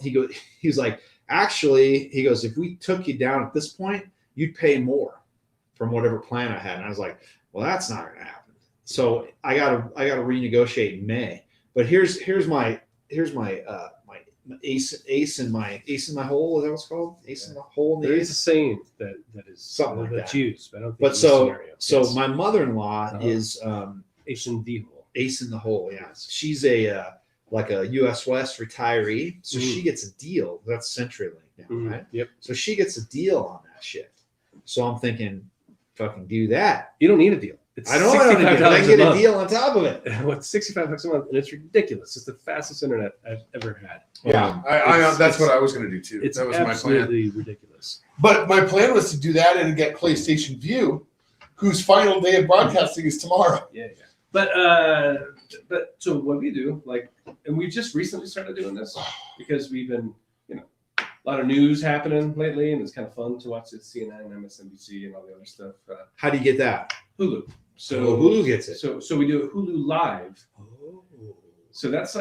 he's like, "Actually," he goes, "if we took you down at this point, you'd pay more from whatever plan I had." And I was like, "Well, that's not going to happen." So I gotta renegotiate in May. But here's my ace in my hole. Is that what it's called? Ace in the hole. There is a saying that is something like that's that. used, but I don't think But it's so yes. my mother-in-law is ace in the hole. Ace in the hole. Yeah, she's a like a U.S. West retiree, so she gets a deal. That's CenturyLink now, right? Yep. So she gets a deal on that shit. So I'm thinking, fucking do that. You don't need a deal. It's I don't want to get a deal on top of it. What's $65 a month, and it's ridiculous. It's the fastest internet I've ever had. Yeah, that's what I was going to do too. It's that was my plan. absolutely ridiculous. But my plan was to do that and get PlayStation View, whose final day of broadcasting is tomorrow. Yeah. But so what we do, and we just recently started doing this because we've been, a lot of news happening lately, and it's kind of fun to watch it, CNN, MSNBC, and all the other stuff. How do you get that? Hulu. So Hulu gets it. So we do a Hulu Live. Oh. So that's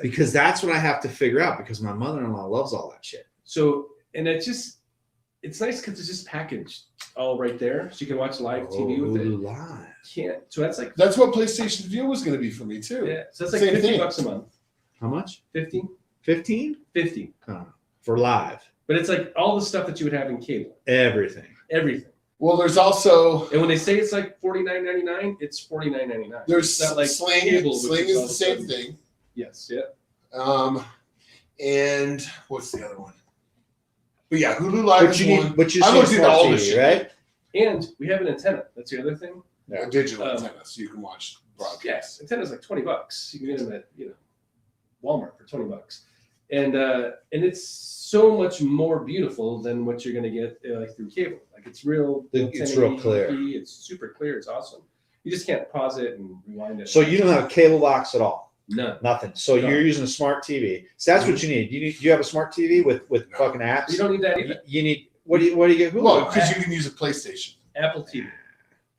because that's what I have to figure out because my mother-in-law loves all that shit. So and it's nice because it's just packaged all right there, so you can watch live TV with it. Live. So that's what PlayStation View was going to be for me too. Yeah. So that's like Same $50 thing. a month. How much? 15. 15? 50. For live. But it's like all the stuff that you would have in cable. Everything. Well, there's also And when they say it's like $49.99, it's $49.99. there's It's not like Sling. cable, which Sling is is all the of a same sudden- thing. Yes. Yeah. And what's the other one? But yeah, Hulu Live is one. But you I see looked into smart all TV, this shit, right? And we have an antenna. That's the other thing. A digital antenna, so you can watch broadcast. Yes, antenna's like $20. You can get them at Walmart for $20, and it's so much more beautiful than what you're gonna get like through cable. Like it's real. It's real 1080p, clear. It's super clear. It's awesome. You just can't pause it and rewind it. So you don't have a cable box at all. None. Nothing. So you're using a smart TV. So that's what you need. You have a smart TV with fucking apps. You don't need that either. You need what do you get? Hulu? Well, because you can use a PlayStation. Apple TV.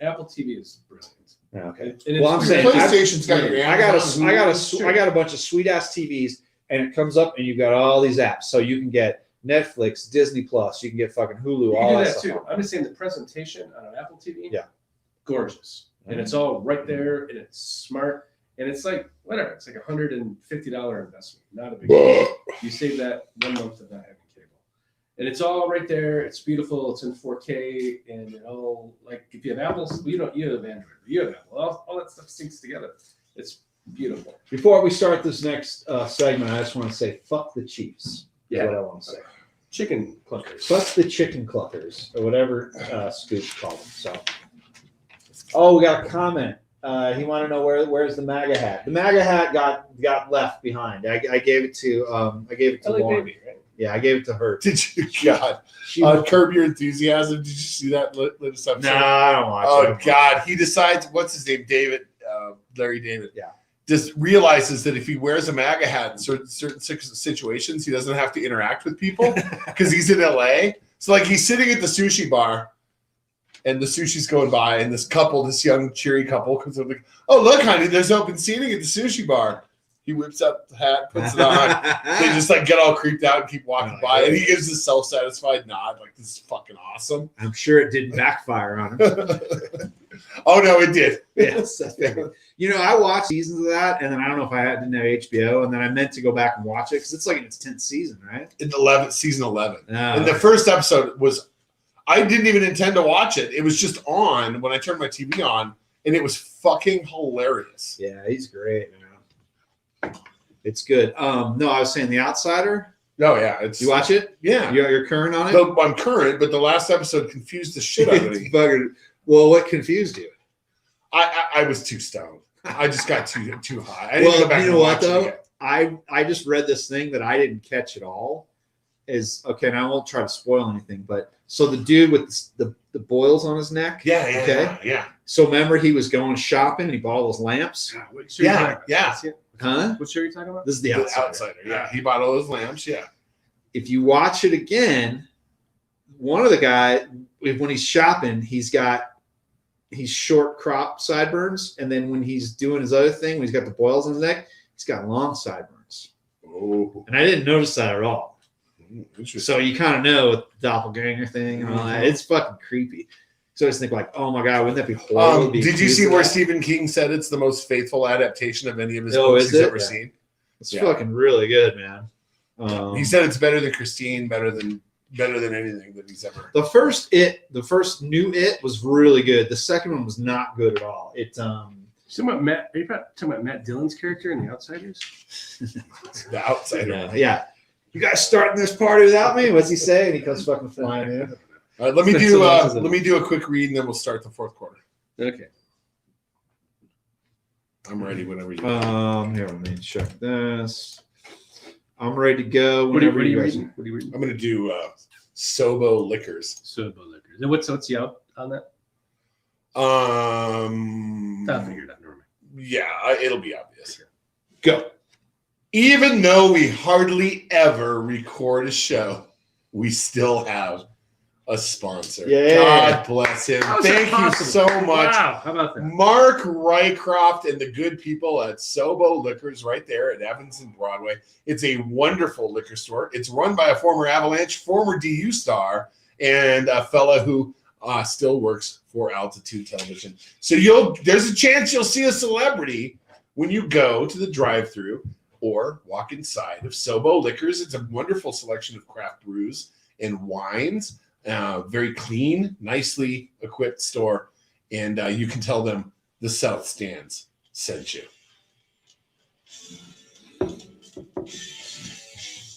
Apple TV is brilliant. Okay. And Well, I'm it's saying PlayStation's got your I got Amazon. a bunch of sweet ass TVs, and it comes up, and you've got all these apps. So you can get Netflix, Disney Plus, you can get fucking Hulu, You all can do that that stuff. too. I'm just saying the presentation on an Apple TV. Yeah. Gorgeous. And it's all right there, and it's smart, and it's like whatever. It's like $150 investment, not a big deal. You save that 1 month of not having cable, and it's all right there. It's beautiful. It's in 4K, and it all like if you have Apples, you have Android, you have Apple. All that stuff syncs together. It's beautiful. Before we start this next segment, I just want to say, fuck the Chiefs. Yeah. Is what I want to say. Chicken cluckers. Fuck the chicken cluckers, or whatever Scoop called them. So, we got a comment. He wanted to know where's the MAGA hat. The MAGA hat got left behind. I gave it to Lauren. Baby, right? Yeah, I gave it to her. Did you? God. She Curb Your Enthusiasm. Did you see that latest episode? No, I don't watch Oh it. God, he decides. What's his name? David. Larry David. Yeah. Just realizes that if he wears a MAGA hat in certain situations, he doesn't have to interact with people because he's in LA. So like he's sitting at the sushi bar, and the sushi's going by, and this young cheery couple, comes up like, "Oh look, honey, there's open seating at the sushi bar." He whips out the hat, puts it on. They just like get all creeped out and keep walking by, and he gives this self-satisfied nod, like this is fucking awesome. I'm sure it didn't backfire on him. Oh no, it did. Yes, I figured. I watched seasons of that, and then I don't know if didn't have HBO, and then I meant to go back and watch it because it's like in its 10th season, right? In season 11. Oh. And the first episode was, I didn't even intend to watch it. It was just on when I turned my TV on, and it was fucking hilarious. Yeah, he's great, man. It's good. No, I was saying The Outsider. Oh yeah, You watch it? Yeah, You're current on it? I'm current, but the last episode confused the shit out of me. Well, what confused you? I was too stoned. I just got too high. I didn't Well, go back you and know what watch it though? again. I just read this thing that I didn't catch at all. Is okay, and I won't try to spoil anything, but so the dude with the boils on his neck. Yeah. So remember, he was going shopping and he bought all those lamps. What show you Yeah, talking about? yeah. That's it? Huh? What show are you talking about? This is the The outsider. outsider. Yeah, he bought all those lamps. Yeah. If you watch it again, one of the guy when he's shopping, he's short crop sideburns, and then when he's doing his other thing, when he's got the boils on his neck, he's got long sideburns. Oh, And I didn't notice that at all. interesting. So you kind of know with the doppelganger thing and all that. It's fucking creepy. So I just think like, oh my god, wouldn't that be horrible? to be Did you accused see of where that? Stephen King said it's the most faithful adaptation of any of his Oh, books is he's it? ever Yeah. seen? It's Yeah. fucking really good, man. He said it's better than Christine, better than anything that he's ever. the first new It was really good. The second one was not good at all. It Are you talking about Matt Dillon's character in The Outsiders? The outsider. yeah. You guys starting this party without me? What's he say? And he comes fucking flying in. All right, let me do a quick read, and then we'll start the fourth quarter. Okay. I'm ready whenever you. Here, let me check this. I'm ready to go. What are Whenever you guys reading? What are you reading? I'm gonna do Sobo Liquors. Sobo Liquors. And what's the out on that? Um, I'll figure it out. Never mind. yeah, it'll be obvious. go. Even though we hardly ever record a show, we still have a sponsor. Yeah. God bless him. How is that Thank you possible? so much. Wow, how about that? Mark Rycroft and the good people at Sobo Liquors right there at Evans and Broadway. It's a wonderful liquor store. It's run by a former Avalanche, former DU star, and a fella who still works for Altitude Television. So there's a chance you'll see a celebrity when you go to the drive-thru or walk inside of Sobo Liquors. It's a wonderful selection of craft brews and wines. Very clean, nicely equipped store. And you can tell them the South Stands sent you.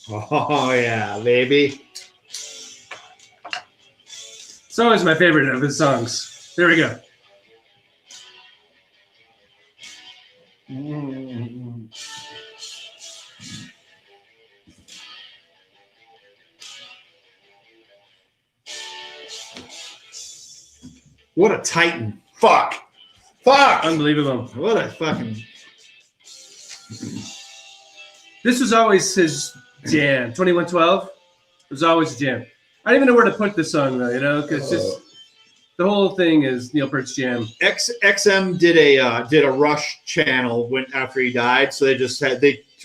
Oh yeah, baby. It's always my favorite of his songs. There we go. What a titan. Fuck. Unbelievable. What a fucking. This was always his jam. 2112 was always a jam. I don't even know where to put this song though, because just the whole thing is Neil Peart's jam. XM did a Rush channel after he died, so they just had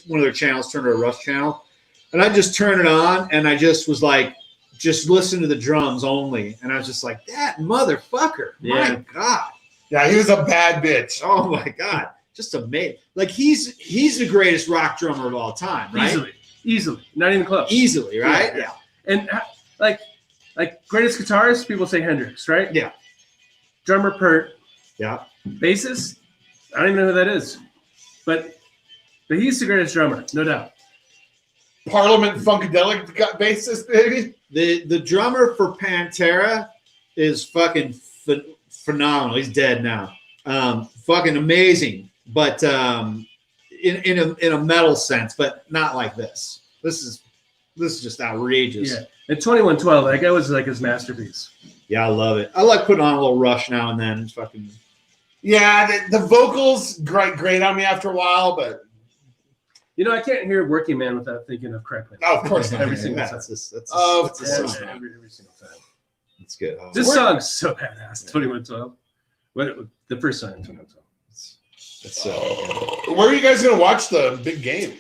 one of their channels turned to a Rush channel, and I just turned it on and I just was like, just listen to the drums only, and I was just like, that motherfucker, Yeah. my god, Yeah, he was a bad bitch. oh my god, just amazing. Like he's the greatest rock drummer of all time, right? Easily, not even close. Easily, right? Yeah. And like greatest guitarist, people say Hendrix, right? Yeah. Drummer Peart, Yeah. bassist, I don't even know who that is, but he's the greatest drummer, no doubt. Parliament Funkadelic bassist, baby. The drummer for Pantera is fucking phenomenal. He's dead now. Fucking amazing, but in a metal sense, but not like this. This is just outrageous. Yeah. And 2112, that was like his masterpiece. Yeah, I love it. I like putting on a little Rush now and then. It's fucking. Yeah, the vocals great on me after a while, but You know, I can't hear Working Man without thinking of Crackman. of course not. Every single Yeah, time. that's a Of song. Every single time. It's good. Oh, This song's so badass, 2112. The first song in 2112. it's, Where are you guys going to watch the big game?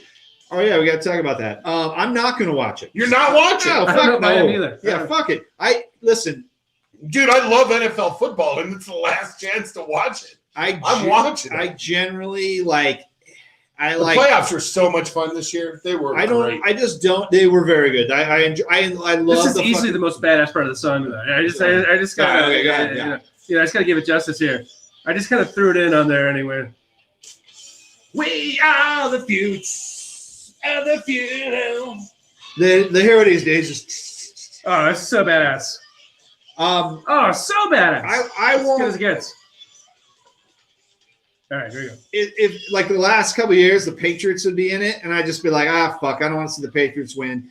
oh yeah, we got to talk about that. I'm not going to watch it. You're not watching? No, I don't fuck know about no. him either. Yeah, fuck it. Listen. Dude, I love NFL football, and it's the last chance to watch it. I'm watching it. I generally like. I The like. playoffs were so much fun this year. They were great. I just don't. They were very good. I enjoy. I love. This is the easily the most badass part of the song. Though. I just gotta, Okay, go ahead, I just gotta give it justice here. I just kind of threw it in on there anyway. We are the future of the future. The hero these days is. Oh, that's so badass. Oh, so badass. I As good as won't. it gets. All right, here we go. If like the last couple of years, the Patriots would be in it, and I'd just be like, fuck, I don't want to see the Patriots win.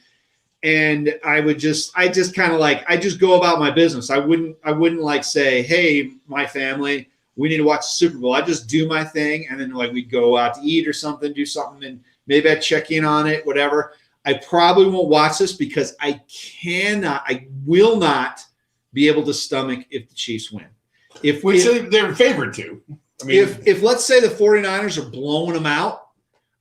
And I just kind of like, I just go about my business. I wouldn't like say, hey, my family, we need to watch the Super Bowl. I just do my thing, and then like we'd go out to eat or something, do something, and maybe I'd check in on it, whatever. I probably won't watch this because I will not be able to stomach if the Chiefs win. Which they're favored to. I mean, if let's say the 49ers are blowing them out,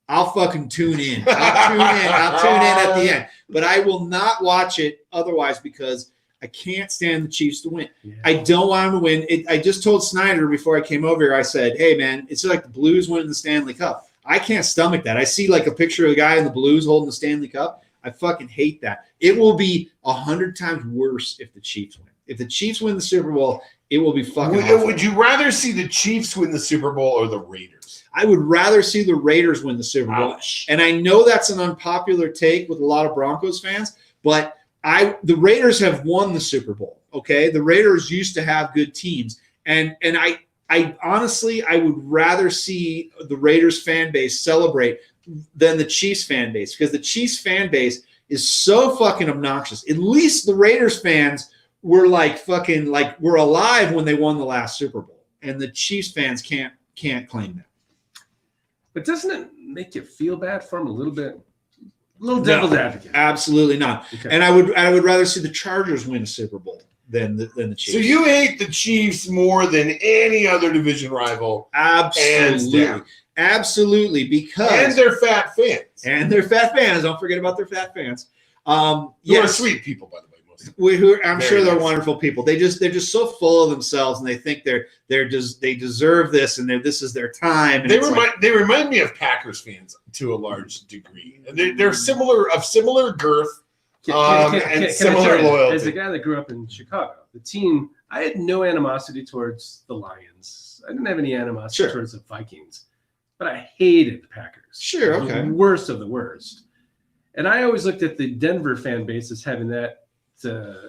I'll fucking tune in. I'll tune in at the end. But I will not watch it otherwise because I can't stand the Chiefs to win. Yeah. I don't want them to win. I just told Snyder before I came over here, I said, hey, man, it's like the Blues winning the Stanley Cup. I can't stomach that. I see like a picture of a guy in the Blues holding the Stanley Cup. I fucking hate that. It will be 100 times worse if the Chiefs win. If the Chiefs win the Super Bowl, it will be fucking awful. Would you rather see the Chiefs win the Super Bowl or the Raiders? I would rather see the Raiders win the Super Bowl. Ouch. And I know that's an unpopular take with a lot of Broncos fans, but the Raiders have won the Super Bowl, okay? The Raiders used to have good teams. And I honestly, I would rather see the Raiders fan base celebrate than the Chiefs fan base because the Chiefs fan base is so fucking obnoxious. At least the Raiders fans were like fucking like were alive when they won the last Super Bowl, and the Chiefs fans can't claim that. But doesn't it make you feel bad for them a little bit? A little devil's advocate. Absolutely not. Okay. And I would rather see the Chargers win a Super Bowl than the Chiefs. So you hate the Chiefs more than any other division rival? Absolutely. Absolutely, because and they're fat fans. Don't forget about their fat fans. Who are sweet people, by the way. I'm sure they're wonderful people. they're just so full of themselves, and they think they deserve this, and this is their time. And they remind me of Packers fans to a large degree. They're similar girth and similar loyalty. As a guy that grew up in Chicago, the team, I had no animosity towards the Lions. I didn't have any animosity towards the Vikings, but I hated the Packers. Sure, okay. The worst of the worst. And I always looked at the Denver fan base as having that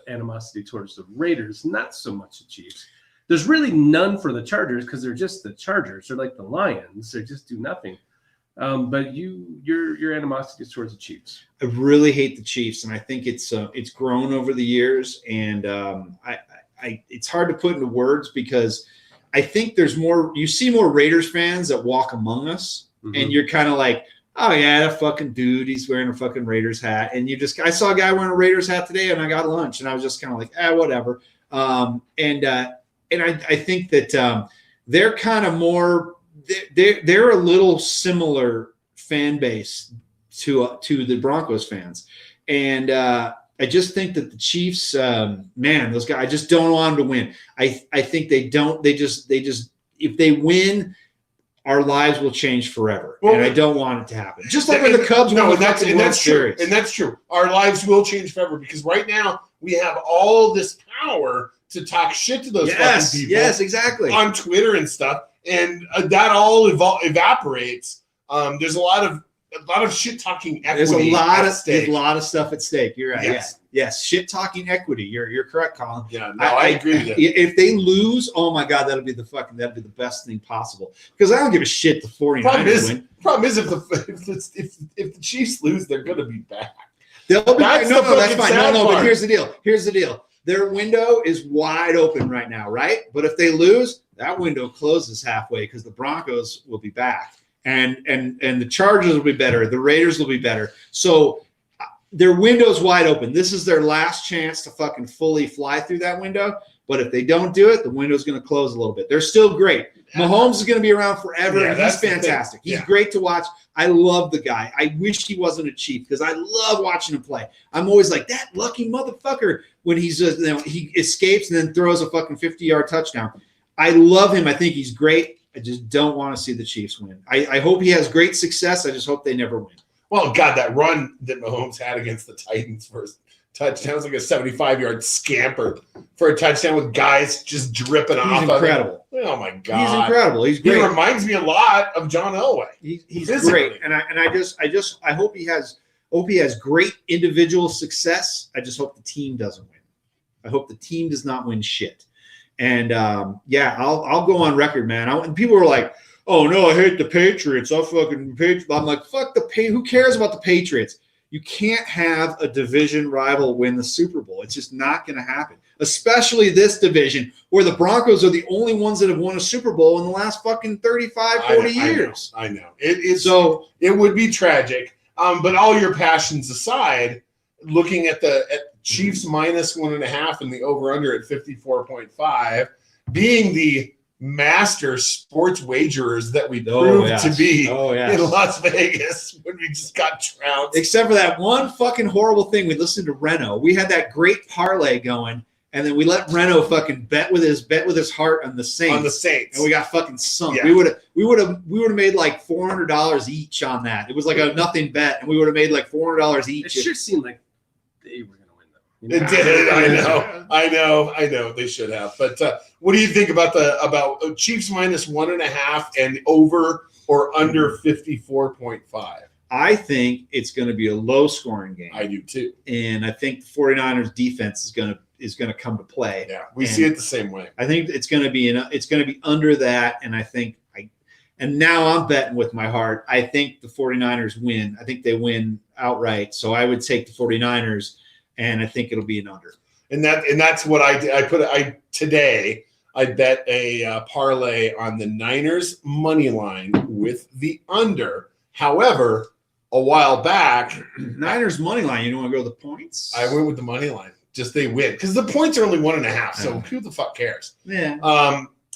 animosity towards the Raiders, not so much the Chiefs. There's really none for the Chargers because they're just the Chargers. They're like the Lions. They just do nothing. But your animosity is towards the Chiefs. I really hate the Chiefs, and I think it's grown over the years. And it's hard to put into words because I think there's more. You see more Raiders fans that walk among us, and you're kind of like, oh yeah, that fucking dude, he's wearing a fucking Raiders hat. And I saw a guy wearing a Raiders hat today and I got lunch and I was just kind of like, whatever. And I think that they're kind of more, they're a little similar fan base to the Broncos fans. And I just think that the Chiefs, those guys, I just don't want them to win. I think they just, if they win, our lives will change forever, and I don't want it to happen. Just like when the Cubs won the fucking World Series. And that's true. Our lives will change forever because right now we have all this power to talk shit to those fucking people. Yes, exactly. On Twitter and stuff, and that all evaporates. There's a lot of shit talking equity. There's a lot of stuff at stake. You're right. Yes. Shit talking equity. You're correct, Colin. Yeah, no, I agree with you. If they lose, oh my God, that'd be the best thing possible. Because I don't give a shit the 49ers win. Problem is if the Chiefs lose, they're gonna be back. They'll be back. No, that's fine. No, but here's the deal. Their window is wide open right now, right? But if they lose, that window closes halfway because the Broncos will be back. And the Chargers will be better. The Raiders will be better. So their window's wide open. This is their last chance to fucking fully fly through that window. But if they don't do it, the window's going to close a little bit. They're still great. Mahomes is going to be around forever. Yeah, and he's fantastic. He's great to watch. I love the guy. I wish he wasn't a Chief because I love watching him play. I'm always like, that lucky motherfucker when he's he escapes and then throws a fucking 50-yard touchdown. I love him. I think he's great. I just don't want to see the Chiefs win. I hope he has great success. I just hope they never win. Well, God, that run that Mahomes had against the Titans first touchdown was like a 75-yard scamper for a touchdown with guys just dripping off. He's incredible. Oh my God, he's incredible. He's great. He reminds me a lot of John Elway. He's great, and I hope he has great individual success. I just hope the team doesn't win. I hope the team does not win shit. And I'll go on record, man. And people were like, oh no, I hate the Patriots. I'm like, fuck who cares about the Patriots? You can't have a division rival win the Super Bowl. It's just not going to happen, especially this division where the Broncos are the only ones that have won a Super Bowl in the last fucking 35, 40 years. I know. It would be tragic. But all your passions aside, looking at Chiefs minus 1.5 and the over-under at 54.5, being the master sports wagerers that we proved to be in Las Vegas when we just got trounced. Except for that one fucking horrible thing. We listened to Reno. We had that great parlay going, and then we let Reno fucking bet with his heart on the Saints. And we got fucking sunk. Yeah. We would have made like $400 each on that. It was like a nothing bet, and we would have made like $400 each. It sure seemed like they were going to win, though. It did. I know. They should have. But what do you think about Chiefs minus 1.5 and over or under 54.5? I think it's going to be a low-scoring game. I do too, and I think the 49ers defense is going to come to play. Yeah, we see it the same way. I think it's going to be under that, and I think and now I'm betting with my heart. I think the 49ers win. I think they win outright. So I would take the 49ers, and I think it'll be an under. And that's what I did. Today I bet a parlay on the Niners money line with the under. However, a while back, Niners money line. You don't want to go with the points? I went with the money line. Just they win because the points are only 1.5. So who the fuck cares? Yeah.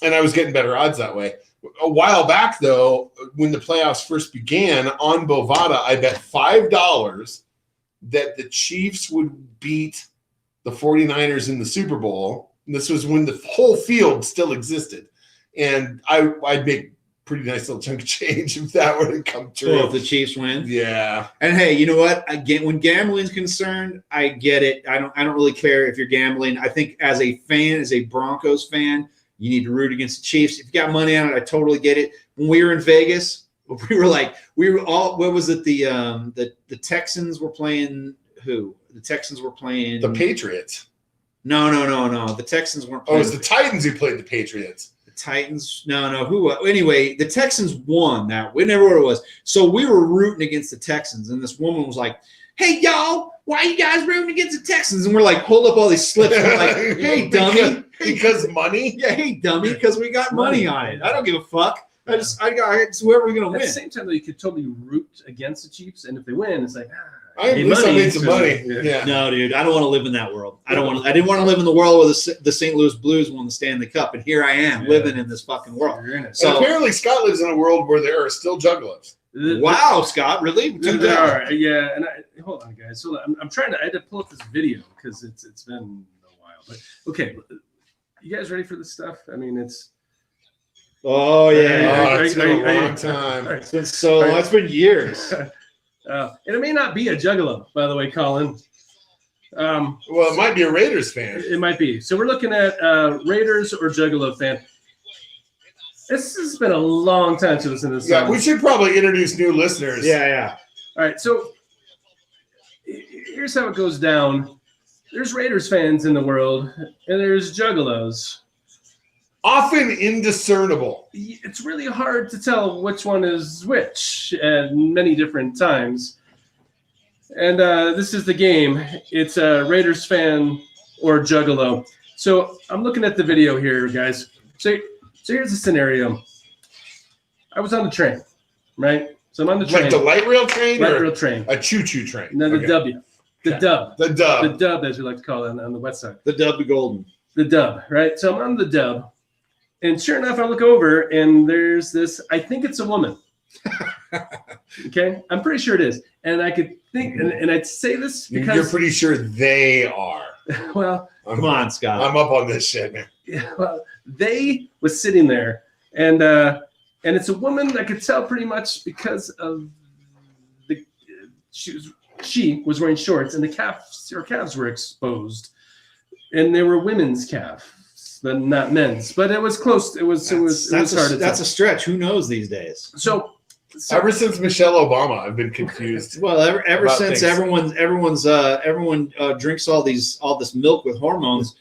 And I was getting better odds that way. A while back, though, when the playoffs first began on Bovada, I bet $5 that the Chiefs would beat the 49ers in the Super Bowl. And this was when the whole field still existed. And I'd make pretty nice little chunk of change if that were to come true. Well, if the Chiefs win. Yeah. And hey, you know what? Again, when gambling's concerned, I get it. I don't really care if you're gambling. I think as a fan, as a Broncos fan, you need to root against the Chiefs. If you got money on it, I totally get it. When we were in Vegas, we were all, what was it? The Texans were playing who? The Texans were playing the Patriots. No. The Texans weren't playing. Oh, it was the Titans who played the Patriots. The Titans? No. Who? Anyway, the Texans won that. We never what it was. So we were rooting against the Texans, and this woman was like, "Hey, y'all, why are you guys rooting against the Texans?" And we're like, hold up all these slips. And we're like, "Hey, dummy." Because money? Yeah, hey, dummy, because we got money on it. I don't give a fuck. It's whoever we're going to win. At the same time, though, you could totally root against the Chiefs, and if they win, it's like, I made some money. Yeah. No, dude, I don't want to live in that world. I didn't want to live in the world where the St. Louis Blues won the Stanley Cup, and here I am living in this fucking world. So apparently, Scott lives in a world where there are still juggalos. Wow, Scott, really? There are, yeah. And hold on, guys. So I'm trying to. I had to pull up this video because it's been a while. But okay, you guys ready for this stuff? I mean, it's. Oh yeah, it's been a long time. It's been so long. It's been years. And it may not be a juggalo, by the way, Colin. Well, it might be a Raiders fan. It might be. So we're looking at Raiders or juggalo fan. This has been a long time to listen to this. Yeah, we should probably introduce new listeners. Yeah. All right, so here's how it goes down. There's Raiders fans in the world, and there's juggalos. Often indiscernible. It's really hard to tell which one is which at many different times. And this is the game. It's a Raiders fan or juggalo. So I'm looking at the video here, guys. So here's the scenario. I was on the train, right? So I'm on the train. Like the light rail train? Light rail train. A choo-choo train. No, the W. The dub. The dub. The dub, as we like to call it on the west side. The dub, the golden. The dub, right? So I'm on the dub. And sure enough, I look over, and there's this, I think it's a woman. Okay? I'm pretty sure it is. And I could think, and I'd say this because... You're pretty sure they are. Well... Come on, Scott. I'm up on this shit, man. Yeah, well, they was sitting there, and it's a woman I could tell pretty much because of she was wearing shorts, and her calves were exposed, and they were women's calves, but not men's. But it was close. It was hard to tell. That's a stretch. Who knows these days? So ever since Michelle Obama, I've been confused. Well, ever since everyone drinks all this milk with hormones,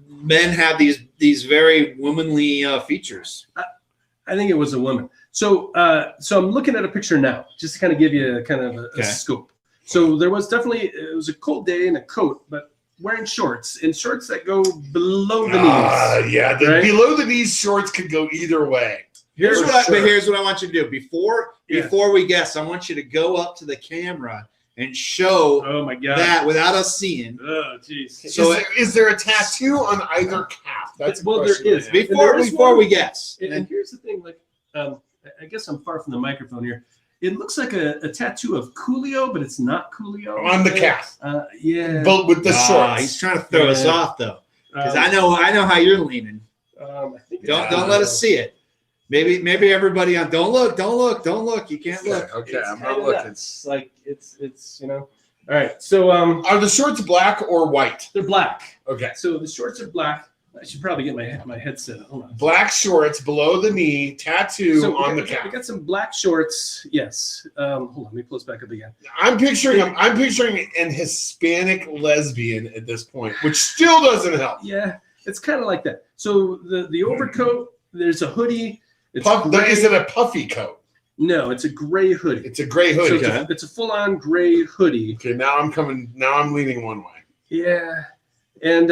men have these very womanly features. I think it was a woman. So I'm looking at a picture now, just to kind of give you a kind of a scope. So there was definitely, it was a cold day in a coat, but wearing shorts and shorts that go below the knees. Yeah, the below the knees shorts could go either way. Here's what I want you to do. Before we guess, I want you to go up to the camera and show that without us seeing. Oh, jeez. So is there a tattoo on either calf? That's there is. Before we guess. And here's the thing, like, I guess I'm far from the microphone here. It looks like a tattoo of Coolio, but it's not Coolio. On the calf. Yeah. But with the shorts. He's trying to throw us off, though. Because I know how you're leaning. I think don't let us see it. Maybe everybody on. Don't look. You can't look. Okay, I'm not looking. It's like it's All right. So are the shorts black or white? They're black. Okay. So the shorts are black. I should probably get my headset. Hold on. Black shorts below the knee, tattoo on the calf. We got some black shorts. Yes. Hold on. Let me pull this back up again. I'm picturing an Hispanic lesbian at this point, which still doesn't help. Yeah, it's kind of like that. So the overcoat, there's a hoodie. Is it a puffy coat? No, it's a gray hoodie. It's a gray hoodie. So it's a full-on gray hoodie. Okay, now I'm leaning one way. Yeah, and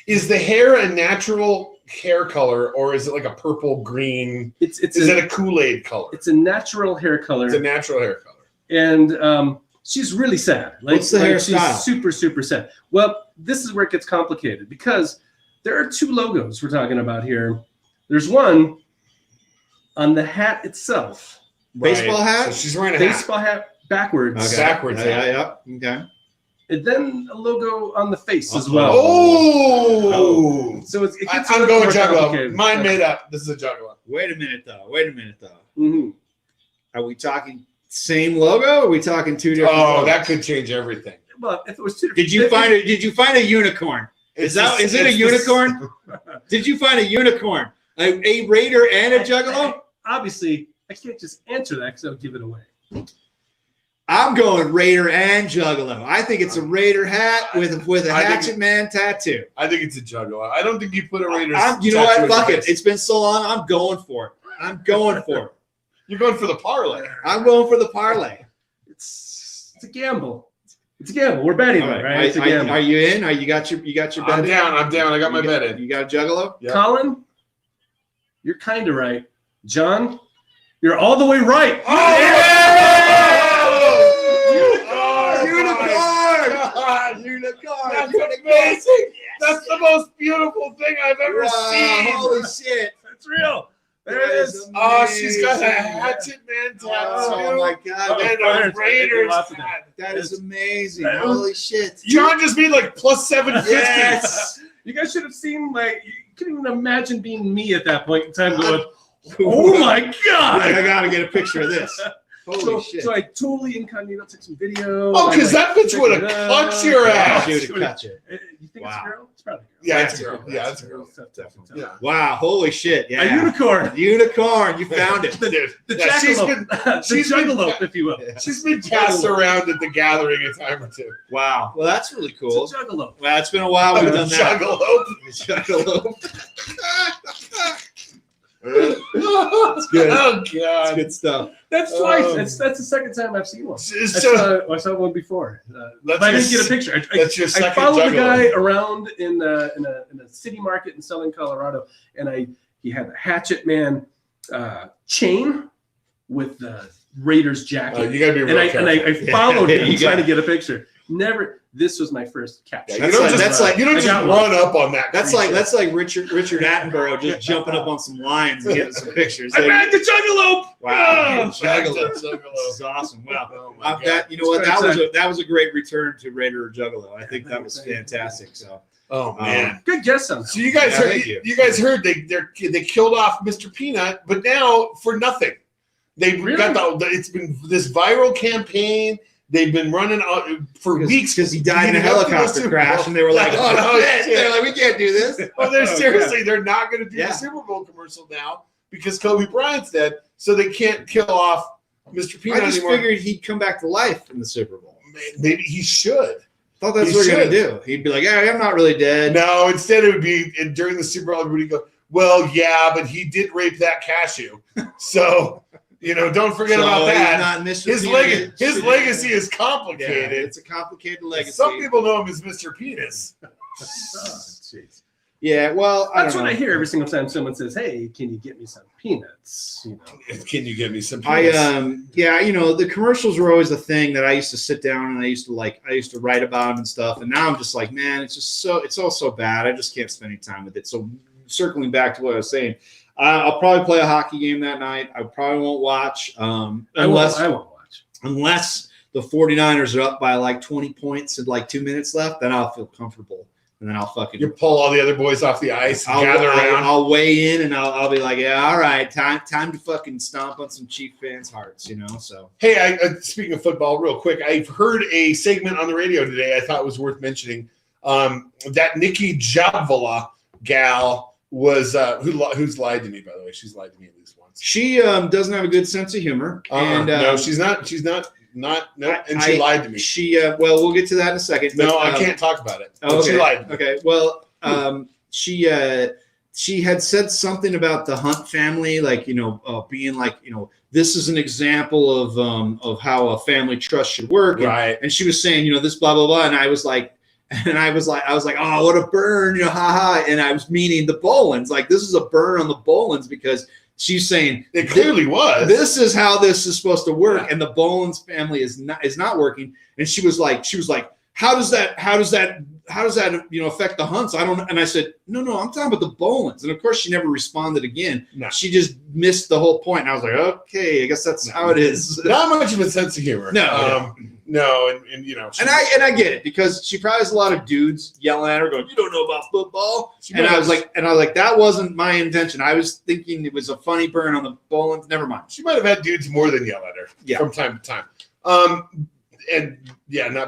is the hair a natural hair color or is it like a purple green? Is it a Kool-Aid color? It's a natural hair color. It's a natural hair color. And she's really sad. What's the hairstyle? She's super, super sad. Well, this is where it gets complicated because there are two logos we're talking about here. There's one on the hat itself. Baseball hat? So she's wearing a baseball hat backwards. Okay. Backwards. Yeah. Okay. And then a logo on the face as well. Oh! So it gets I'm going Juggalo. complicated. Mine made up. This is a Juggalo. Wait a minute though. Mm-hmm. Are we talking same logo? Or are we talking two different? logos? That could change everything. Well, if it was two different. Did you find a unicorn? Is it a unicorn? Did you find a unicorn? A Raider and a Juggalo? Obviously, I can't just answer that because I'll give it away. I'm going Raider and Juggalo. I think it's a Raider hat with a Hatchet Man tattoo. I think it's a Juggalo. I don't think you put a Raiders. You know what? Fuck it. It's been so long. I'm going for it. You're going for the parlay. I'm going for the parlay. It's a gamble. It's a gamble. We're betting on it, right? It's a gamble. Are you in? You got your bet? I'm down. I got my bet in. You got a Juggalo? Yep. Colin, you're kind of right. John, you're all the way right. Oh, Unicorn! That's amazing. That's the most beautiful thing I've ever seen. Holy shit. That's real. There it is. Oh, she's got a Hatchet Man tattoo. Oh my God. And a Raiders hat. That is amazing. Holy shit. John just made like plus 750. Yes. You guys should have seen you couldn't even imagine being me at that point in time going, oh my God. I gotta get a picture of this. Holy shit. So I totally incognito took some video. Oh, because that bitch would have cut your ass. You think it's a girl? It's probably a girl. Yeah, it's a girl. Yeah, it's a girl. Definitely. Yeah. Wow, holy shit. Yeah. A unicorn. Unicorn. You found it. The Juggalo, if you will. She's been passed around at the gathering a time or two. Wow. Well, that's really cool. It's a Juggalo. Well, it's been a while we've done that. Juggalo. It's good. Oh, God. It's good stuff. That's twice. That's the second time I've seen one. I saw one before. But I didn't get a picture. I followed the guy around in a city market in southern Colorado, and he had a Hatchet Man chain with the Raiders jacket. You gotta be real careful. And I followed him trying to get a picture. Never. This was my first capture. Yeah, you don't just run up on that. That's like Richard Attenborough just jumping up on some lions and getting some pictures. I bagged the Juggalo. Wow, Juggalo. This is awesome. Wow, that was a great return to Raider or Juggalo. I think that was fantastic. So. Oh man, good guess on that. So you guys heard they killed off Mr. Peanut, but now for nothing. They've got it's been this viral campaign. They've been running for weeks because he died in a helicopter crash, and they were like, "Oh no, they're like, we can't do this." Well, they're not going to do the Super Bowl commercial now because Kobe Bryant's dead, so they can't kill off Mr. Peanut anymore. I just figured he'd come back to life in the Super Bowl. Maybe he should. I thought that's what he was going to do. He'd be like, "Yeah, I'm not really dead." No, instead it would be during the Super Bowl, everybody would go, Well, yeah, but he did rape that cashew. So, don't forget about that. His legacy is complicated. Yeah, it's a complicated legacy. Some people know him as Mr. Penis. Jeez. Yeah, well, That's what I hear every single time someone says, "Hey, can you get me some peanuts?" Can you give me some peanuts? The commercials were always the thing that I used to sit down and I used to write about them and stuff. And now I'm just like, man, it's all so bad. I just can't spend any time with it. So circling back to what I was saying, I'll probably play a hockey game that night. I probably won't watch unless the 49ers are up by like 20 points and like 2 minutes left. Then I'll feel comfortable. And then I'll you pull all the other boys off the ice, gather around. I'll weigh in and I'll be like, yeah, all right, time to fucking stomp on some Chief fans' hearts, So hey, speaking of football, real quick, I've heard a segment on the radio today. I thought was worth mentioning. That Nikki Jabvala gal was who's lied to me, by the way. She's lied to me at least once. She doesn't have a good sense of humor, and no, she's not. And she lied to me. We'll get to that in a second. No, I can't talk about it. Okay. She lied to me. Okay. Well, she had said something about the Hunt family, being like, this is an example of how a family trust should work. Right. And she was saying, this blah blah blah, and I was like, oh, what a burn, haha. And I was meaning the Bolins. Like, this is a burn on the Bolins because she's saying it clearly was. This is how this is supposed to work, and the Bolins family is not working. And she was like, how does that affect the Hunts? I don't know. And I said, no, I'm talking about the Bolins. And of course, she never responded again. No. She just missed the whole point. And I was like, okay, I guess that's how it is. Not much of a sense of humor. No, and I get it because she probably has a lot of dudes yelling at her, going, "You don't know about football." And I was like, that wasn't my intention. I was thinking it was a funny burn on the Bolins. Never mind. She might have had dudes more than yell at her from time to time. Not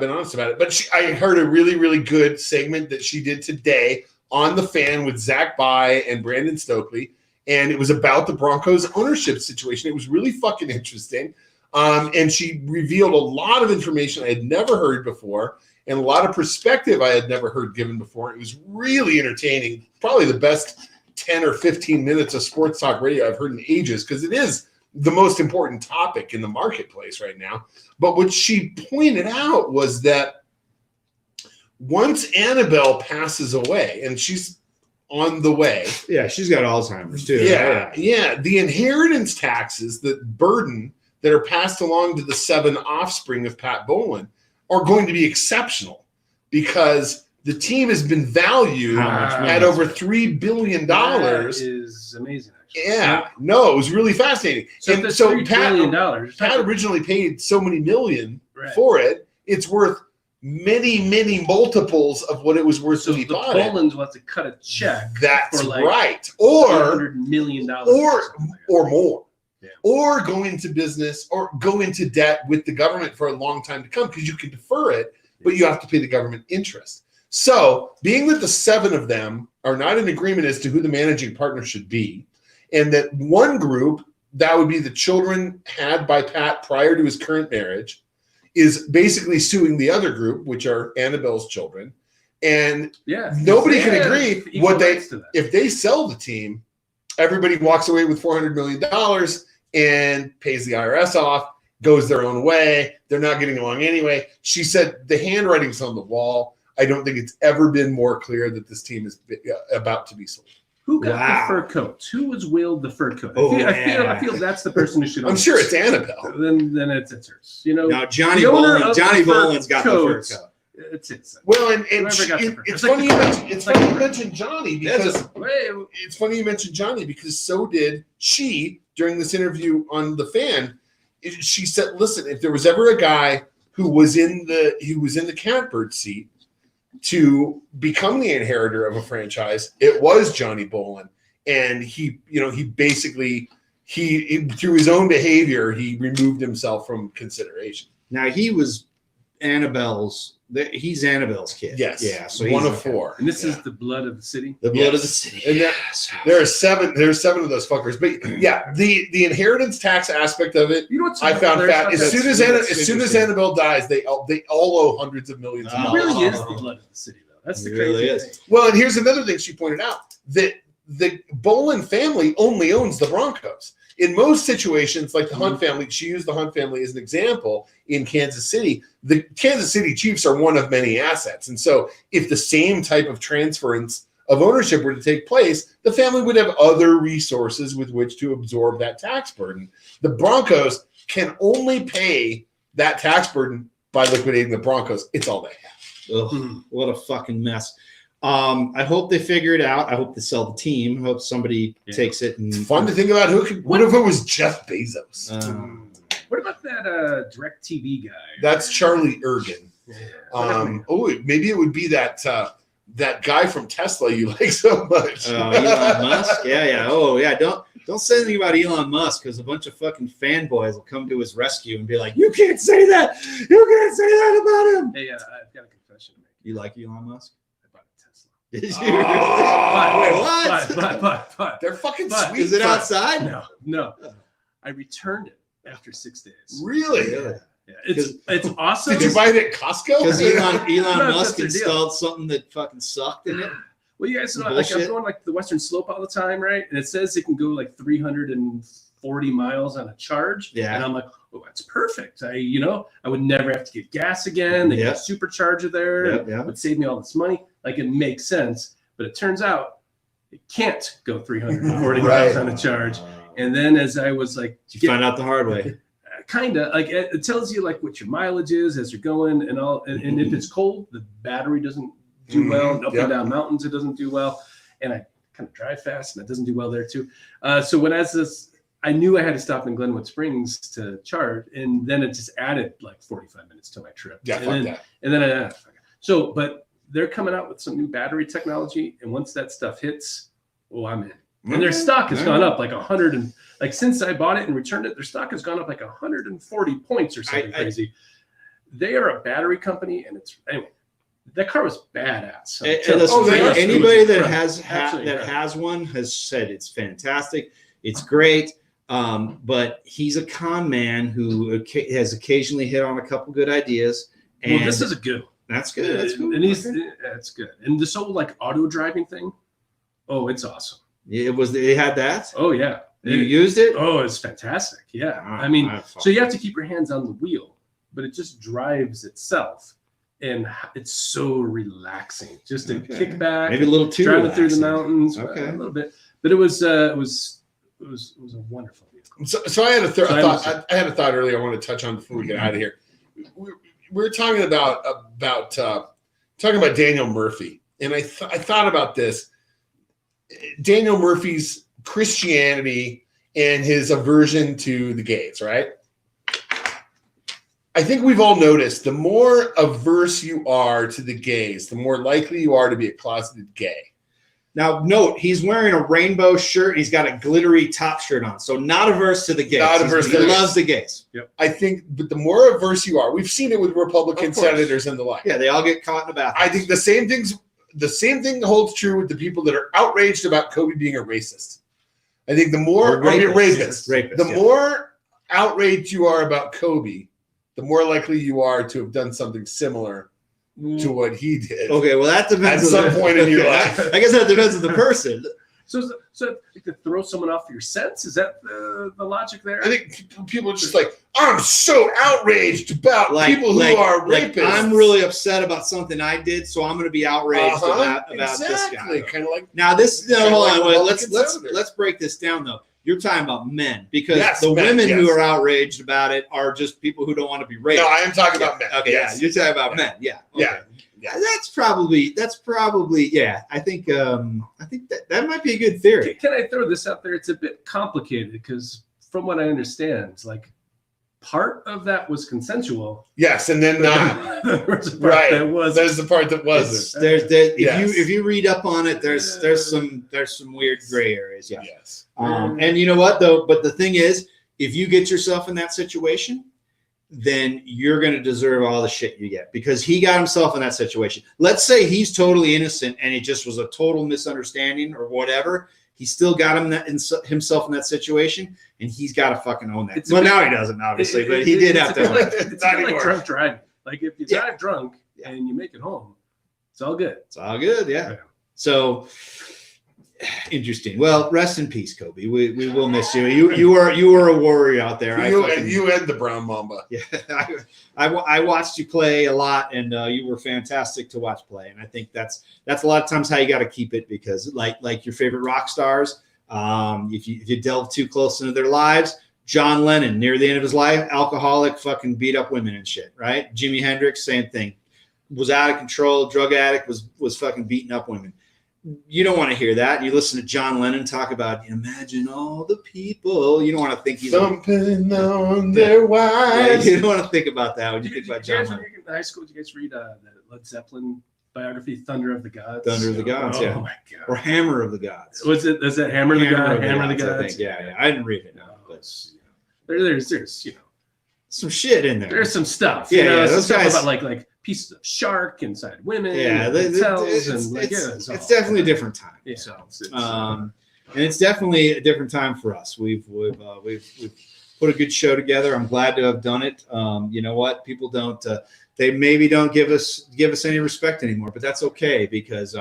been honest about it. But I heard a really, really good segment that she did today on The Fan with Zach By and Brandon Stokely. And it was about the Broncos ownership situation. It was really fucking interesting. And she revealed a lot of information I had never heard before and a lot of perspective I had never heard given before. It was really entertaining. Probably the best 10 or 15 minutes of sports talk radio I've heard in ages because it is the most important topic in the marketplace right now. But what she pointed out was that once Annabelle passes away, and she's on the way. Yeah, she's got Alzheimer's too. Yeah. The inheritance taxes, the burden that are passed along to the 7 offspring of Pat Bowlen are going to be exceptional because the team has been valued at over $3 billion. That is amazing. Yeah, no, it was really fascinating. So Pat originally paid so many million for it. It's worth many, many multiples of what it was worth when he bought it. Bolins wants to cut a check. That's for right. Or $100 million. Or more. Yeah. Or go into business or go into debt with the government for a long time to come because you can defer it, but you have to pay the government interest. So being that the 7 of them are not in agreement as to who the managing partner should be, and that one group, that would be the children had by Pat prior to his current marriage, is basically suing the other group, which are Annabelle's children. And nobody can agree if they sell the team, everybody walks away with $400 million and pays the IRS off, goes their own way. They're not getting along anyway. She said the handwriting's on the wall. I don't think it's ever been more clear that this team is about to be sold. Who got the fur coats? Who was wielded the fur coat? I feel that's the person who should. I'm sure it's Annabelle. Then it's hers. No, Johnny Bolin's got the fur coat. It's it. Well, and it's funny you mentioned Johnny because so did she during this interview on The Fan. She said, "Listen, if there was ever a guy who was in the catbird seat to become the inheritor of a franchise, it was Johnny Bolin, and he basically through his own behavior he removed himself from consideration." Now he was he's Annabelle's kid. Yes. Yeah. So one of 4. And this is the blood of the city. The blood of the city. And there are 7. There's 7 of those fuckers. But yeah, the inheritance tax aspect of it, I found fat. As soon as Annabelle dies, they all owe hundreds of millions of dollars. It really is the blood of the city, though. That's the crazy thing. Well, and here's another thing she pointed out, that the Bolin family only owns the Broncos. In most situations, like the Hunt family, she used the Hunt family as an example in Kansas City. The Kansas City Chiefs are one of many assets. And so if the same type of transference of ownership were to take place, the family would have other resources with which to absorb that tax burden. The Broncos can only pay that tax burden by liquidating the Broncos. It's all they have. Ugh, what a fucking mess. I hope they figure it out. I hope they sell the team. I hope somebody takes it. And It's fun to think about what if it was Jeff Bezos? What about that DirecTV guy? That's Charlie Ergen. Yeah. Maybe it would be that guy from Tesla you like so much. Elon Musk? Yeah. Oh, yeah. Don't say anything about Elon Musk because a bunch of fucking fanboys will come to his rescue and be like, you can't say that. You can't say that about him. Hey, I've got a confession to make. You like Elon Musk? I bought a Tesla. Did you? Wait, what? But They're fucking but- sweet. Is it outside? no. I returned it after 6 days. Really? Yeah, it's awesome. Did you buy it at Costco? Because Elon No, Musk that's their deal. installed something that fucking sucked in it. Well, you guys know, like I'm Bullshit. going like the Western Slope all the time, right? And it says it can go like 340 miles on a charge. Yeah. And I'm like, oh, that's perfect. I would never have to get gas again. They got a supercharger there. Yeah. It would save me all this money. Like it makes sense. But it turns out it can't go 340 miles on a charge. And then as I was like, Did you find out the hard way? kind of like it tells you like what your mileage is as you're going and all. And if it's cold, the battery doesn't do well. And up and down mountains, it doesn't do well. And I kind of drive fast, and it doesn't do well there too. So I knew I had to stop in Glenwood Springs to charge, and then it just added like 45 minutes to my trip. Yeah, fuck that. And then but they're coming out with some new battery technology, and once that stuff hits, I'm in. And their stock has gone up like 100 and like since I bought it and returned it, their stock has gone up like 140 points or something crazy. They are a battery company, and anyway. That car was badass. Anybody that has one has said it's fantastic. It's great. But he's a con man who has occasionally hit on a couple good ideas. And this is a good one. That's good. That's good. And that's good. And this whole like auto driving thing, it's awesome. It had that? Oh yeah. You used it? Oh, it's fantastic. Yeah. So you have to keep your hands on the wheel, but it just drives itself. And it's so relaxing just to kick back, maybe a little too driving relaxing. through the mountains, a little bit. But it was a wonderful vehicle. So I had a thought. I had a thought earlier I want to touch on before we get out of here. We're talking about Daniel Murphy, and I thought about this. Daniel Murphy's Christianity and his aversion to the gays, right? I think we've all noticed the more averse you are to the gays, the more likely you are to be a closeted gay. Now, note, he's wearing a rainbow shirt. He's got a glittery top shirt on. So not averse to the gays. He loves the gays. Yep. I think, but the more averse you are, we've seen it with Republican senators and the like. Yeah, they all get caught in the bathroom. I think the same thing holds true with the people that are outraged about Kobe being a racist. I think the more rapist, the more outraged you are about Kobe, the more likely you are to have done something similar to what he did. Okay, well, that depends at some point in your life. I guess that depends on the person. So you could throw someone off your sense? Is that the logic there? I think people are just like, I'm so outraged about people who are rapists. I'm really upset about something I did, so I'm going to be outraged about this guy. Kind of like now this. No, hold on. Wait, Republican let's break this down though. You're talking about men because men, women who are outraged about it are just people who don't want to be raped. No, I am talking about men. Okay, yes. you're talking about men. Yeah. Okay. Yeah. That's probably yeah. I think that might be a good theory. Can I throw this out there? It's a bit complicated because from what I understand, like part of that was consensual. Yes, and then not. There's a part that wasn't. There's the part that wasn't. If you read up on it, there's some weird gray areas. Yeah. Yes. And you know what though? But the thing is, if you get yourself in that situation, then you're going to deserve all the shit you get because he got himself in that situation. Let's say he's totally innocent and it just was a total misunderstanding or whatever. He still got himself in that situation, and he's got to fucking own that. Now he doesn't, obviously, but he did have to own it. It's not like drunk driving. Like if you drive drunk and you make it home, it's all good. It's all good, yeah. So Interesting. Well, rest in peace, Kobe. We will miss you. You were a warrior out there. You and the Brown Mamba. Yeah, I watched you play a lot, and you were fantastic to watch play. And I think that's a lot of times how you got to keep it, because like your favorite rock stars, if you delve too close into their lives, John Lennon near the end of his life, alcoholic, fucking beat up women and shit, right? Jimi Hendrix, same thing, was out of control, drug addict, was fucking beating up women. You don't want to hear that. You listen to John Lennon talk about imagine all the people. You don't want to think he's thumping on their wives. Yeah, you don't want to think about that when you think about John Lennon. In high school, did you guys read the Led Zeppelin biography, Thunder of the Gods? Thunder of the Gods, yeah. Oh my god. Or Hammer of the Gods. Was that Hammer of the Gods? Hammer of the Gods. I think. Yeah. I didn't read it. No, but there's some shit in there. There's some stuff. Yeah, some those stuff guys, about like pieces of shark inside women. Yeah, it's definitely a different time. Yeah, so, and it's definitely a different time for us. We've put a good show together. I'm glad to have done it. You know what? People don't. They maybe don't give us any respect anymore, but that's okay, because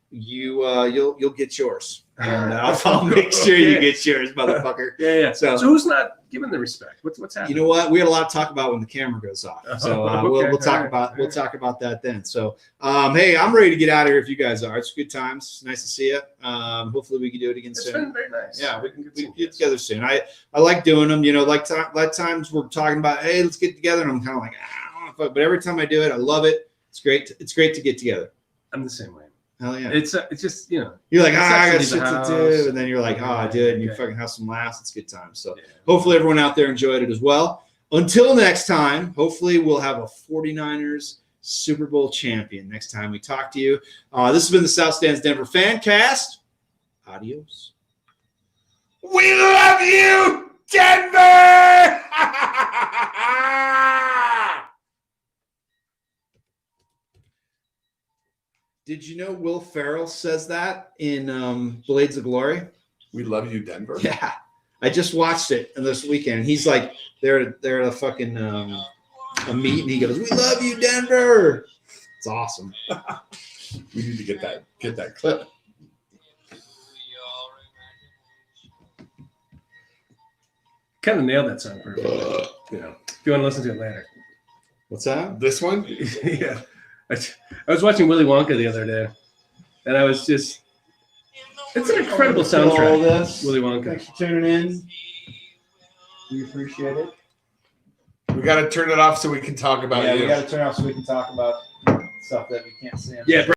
you'll get yours, and I'll make sure you get yours, motherfucker. Yeah. So who's not giving the respect? What's happening? You know what? We had a lot to talk about when the camera goes off, so we'll talk about that then. So hey, I'm ready to get out of here if you guys are. It's good times. Nice to see you. Hopefully we can do it again soon. It's been very nice. Yeah, we can get together soon. I like doing them. You know, like times we're talking about, hey, let's get together, and I'm kind of like, I don't know, but every time I do it, I love it. It's great. It's great to get together. I'm the same way. Hell yeah. It's just, you're like, I got shit to do, and then you're like, I did, and you fucking have some laughs. It's a good time. So hopefully everyone out there enjoyed it as well. Until next time, hopefully we'll have a 49ers Super Bowl champion next time we talk to you. This has been the South Stands Denver Fancast. Adios. We love you, Denver! Did you know Will Ferrell says that in Blades of Glory? We love you, Denver. Yeah. I just watched it this weekend. He's like, they're at a fucking a meet, and he goes, "We love you, Denver." It's awesome. We need to get that clip. Kind of nailed that song perfectly. If you want to listen to it later. What's that? This one? Yeah. I was watching Willy Wonka the other day, and I was just, it's an incredible soundtrack. All this. Willy Wonka. Thanks for tuning in. We appreciate it. We got to turn it off so we can talk about you. We got to turn it off so we can talk about stuff that we can't stand. Yeah.